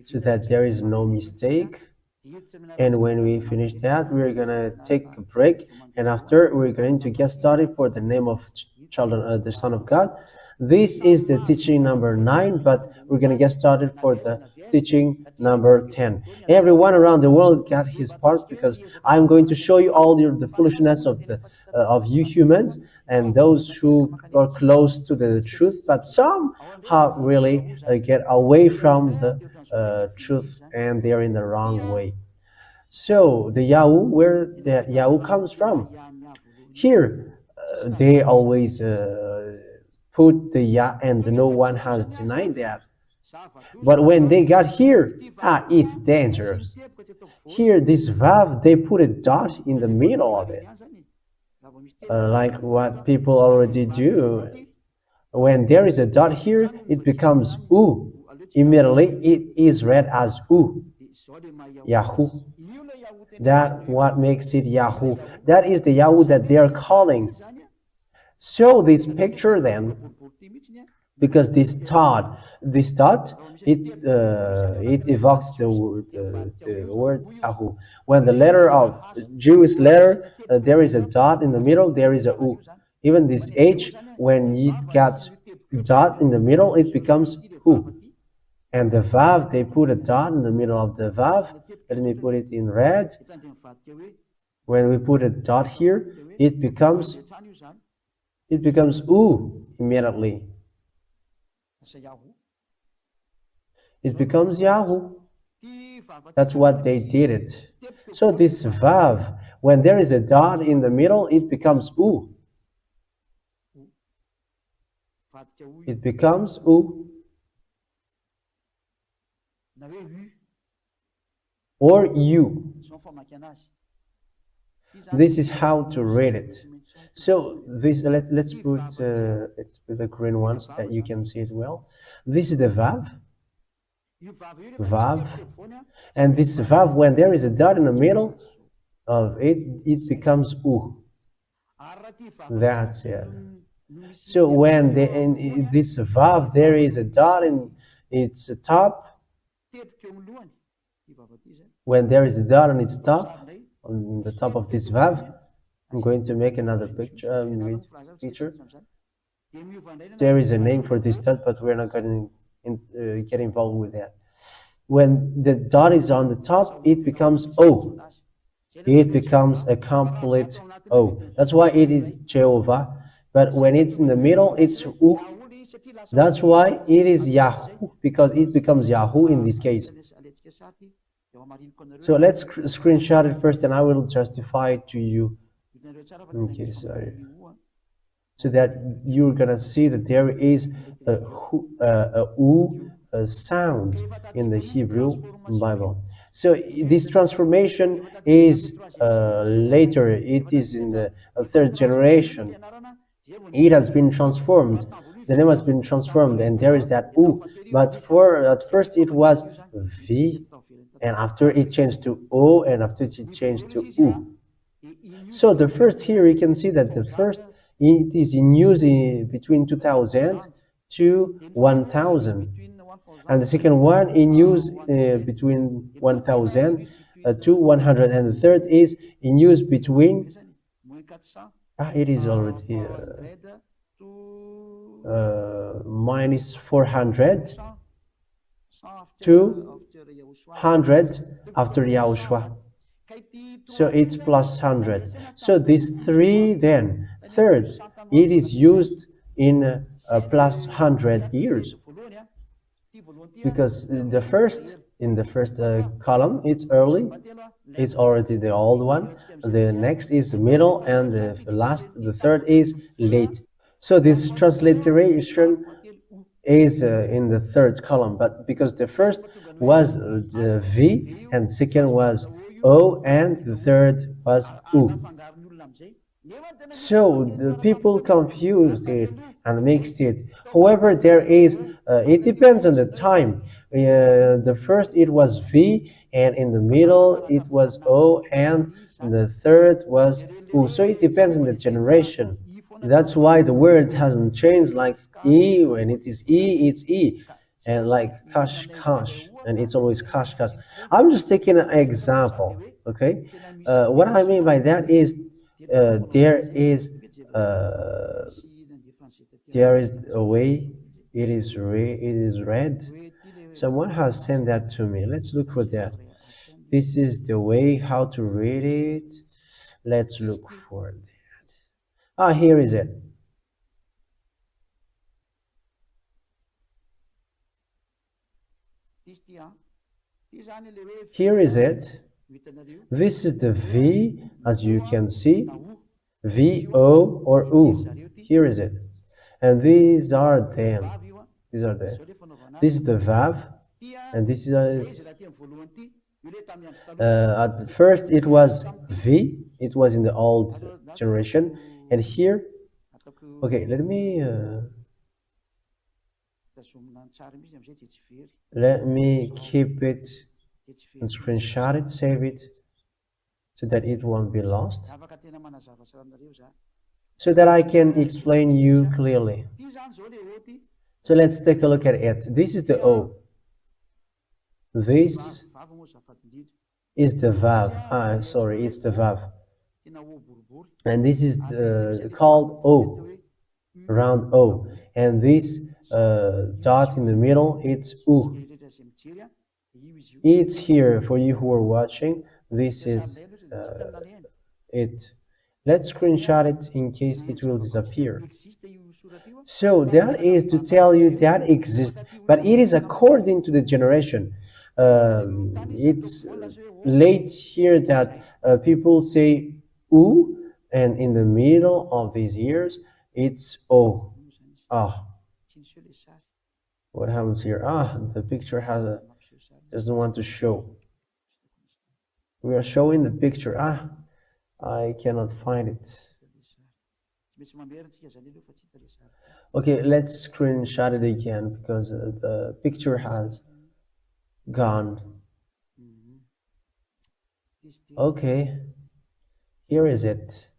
so that there is no mistake. And when we finish that, we're gonna take a break, and after we're going to get started for the name of children, the Son of God. This is the teaching number 9, but we're gonna get started for the teaching number 10. Everyone around the world got his part, because I'm going to show you all the foolishness of you humans and those who are close to the truth, but some have really get away from the truth and they're in the wrong way. So the Yahoo, where the Yahoo comes from? Here they always put the Yah, and no one has denied that. But when they got here, it's dangerous. Here, this Vav, they put a dot in the middle of it, like what people already do. When there is a dot here, it becomes U. Immediately, it is read as U. Yahoo. That what makes it Yahoo. That is the Yahoo that they are calling. So this picture then, because this dot, it evokes the word Yahoo. When the letter of Jewish letter, there is a dot in the middle, there is a U. Even this H, when it gets dot in the middle, it becomes U. And the Vav, they put a dot in the middle of the Vav. Let me put it in red. When we put a dot here, it becomes U immediately. It becomes Yahoo. That's what they did it. So this Vav, when there is a dot in the middle, it becomes U. It becomes U. Or U. This is how to read it. So this, let's put it with the green ones that you can see it well. This is the Vav, and this Vav, when there is a dot in the middle of it, it becomes U. That's it. So when in this Vav, there is a dot in its top. When there is a dot on its top, on the top of this Vav, I'm going to make another picture. There is a name for this dot, but we're not going to get involved with that. When the dot is on the top, it becomes O. It becomes a complete O. That's why it is Jehovah. But when it's in the middle, it's U. That's why it is Yahoo, because it becomes Yahoo in this case. So let's screenshot it first, and I will justify it to you. Okay, sorry. So that you're gonna see that there is a U sound in the Hebrew Bible. So this transformation is later. It is in the third generation. It has been transformed the name has been transformed, and there is that U. But for at first it was V, and after it changed to O, and after it changed to U. So the first here you can see that the first it is in use between 2000 to 1000, and the second one in use between 1000 to 100, and the third is in use between it is already minus 400 to 100 after YAHOSHUAH. So it's plus 100. So these three then, third, it is used in plus 100 years, because in the first column it's early, it's already the old one, the next is middle, and the third is late. So this transliteration is in the third column, but because the first was V, and second was O, and the third was U. So the people confused it and mixed it. However, there is, it depends on the time. The first it was V, and in the middle it was O, and the third was U. So it depends on the generation. That's why the word hasn't changed, like E, when it is E, it's E. And like kash, kash, and it's always kash, kash. I'm just taking an example, okay? What I mean by that is there is a way it is read. Someone has sent that to me. Let's look for that. This is the way how to read it. Let's look for that. Here is it. Here is it. This is the V, as you can see, V, O, or U. Here is it. And these are them. These are them. This is the VAV, and this is at first it was V. It was in the old generation, and here, okay, let me keep it and screenshot it, save it, so that it won't be lost, so that I can explain you clearly. So let's take a look at it. This is the O. This is the VAV. Sorry, it's the VAV. And this is called O, round O. And this dot in the middle, it's U. It's here for you who are watching. This is it. Let's screenshot it in case it will disappear. So that is to tell you that exists, but it is according to the generation. It's late here that people say U, and in the middle of these years it's O. What happens here? The picture doesn't want to show. We are showing the picture. I cannot find it. Okay, let's screenshot it again, because the picture has gone. Okay, here is it.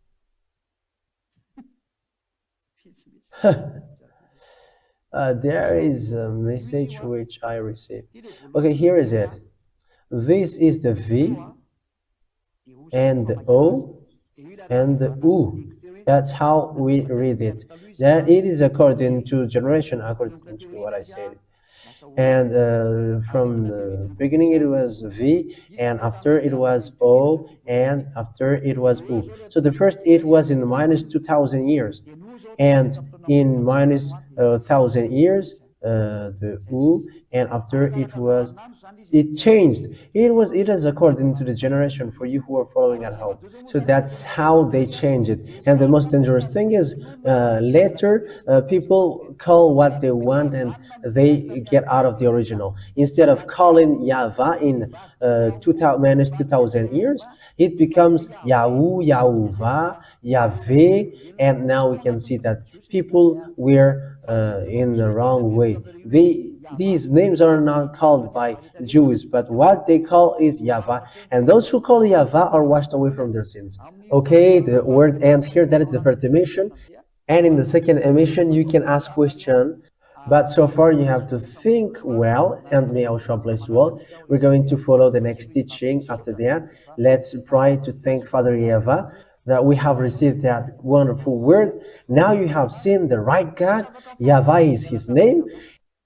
There is a message which I received. Okay, here is it. This is the V, and the O, and the U. That's how we read it. Then it is according to generation, according to what I said. And from the beginning it was V, and after it was O, and after it was U. So the first it was in minus 2000 years, and in minus 1000 years the U, and after it changed. It is according to the generation for you who are following at home. So that's how they change it. And the most dangerous thing is later people call what they want and they get out of the original. Instead of calling YAHVAH in 2000 minus 2000 years, it becomes Yahu, Yahovah, Yahweh, and now we can see that people were in the wrong way. These names are not called by Jews, but what they call is YAHVAH, and those who call YAHVAH are washed away from their sins. Okay, the word ends here. That is the first emission, and in the second emission you can ask question. But so far you have to think well, and may YAHOSHUAH bless you all. We're going to follow the next teaching after that. Let's try to thank Father YAHVAH that we have received that wonderful word. Now you have seen the right God. YAHVAH is his name.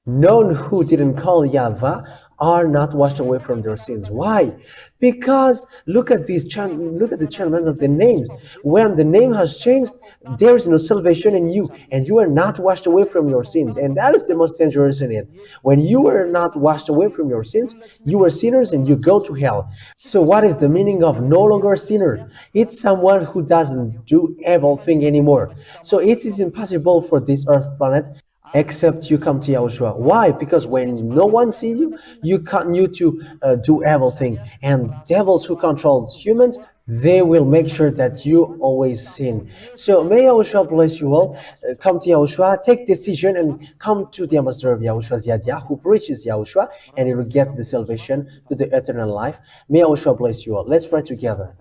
None who didn't call YAHVAH are not washed away from their sins. Why? Because look at the changement of the names. When the name has changed, there is no salvation in you, and you are not washed away from your sins. And that is the most dangerous in it. When you are not washed away from your sins, you are sinners and you go to hell. So what is the meaning of no longer a sinner? It's someone who doesn't do evil thing anymore. So it is impossible for this earth planet except you come to YAHOSHUAH. Why? Because when no one sees you, you continue to do evil thing. And devils who control humans, they will make sure that you always sin. So may YAHOSHUAH bless you all. Come to YAHOSHUAH, take decision and come to the ambassador of YAHOSHUAH, Ziyadia, who preaches YAHOSHUAH, and you will get the salvation to the eternal life. May YAHOSHUAH bless you all. Let's pray together.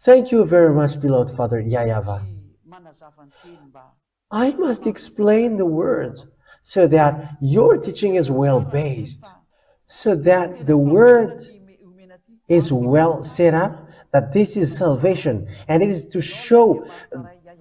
Thank you very much, beloved Father YAHVAH. I must explain the words so that your teaching is well based, so that the word is well set up, that this is salvation, and it is to show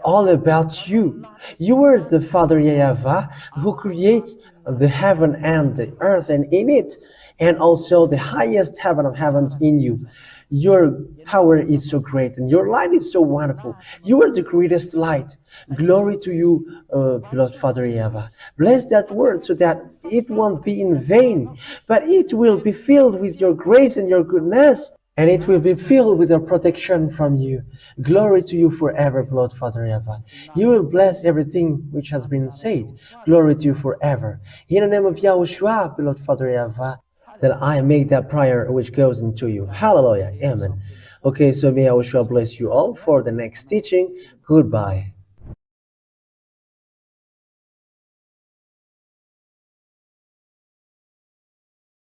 all about you. You are the Father YAHVAH who creates the heaven and the earth and in it, and also the highest heaven of heavens in you. Your power is so great and your light is so wonderful. You are the greatest light. Glory to you, beloved Father YAHVAH. Bless that word so that it won't be in vain, but it will be filled with your grace and your goodness, and it will be filled with your protection from you. Glory to you forever, beloved Father YAHVAH. You will bless everything which has been said. Glory to you forever. In the name of YAHOSHUAH, beloved Father YAHVAH, that I make that prayer which goes into you. Hallelujah. Amen. Okay, so may YAHOSHUAH bless you all for the next teaching. Goodbye.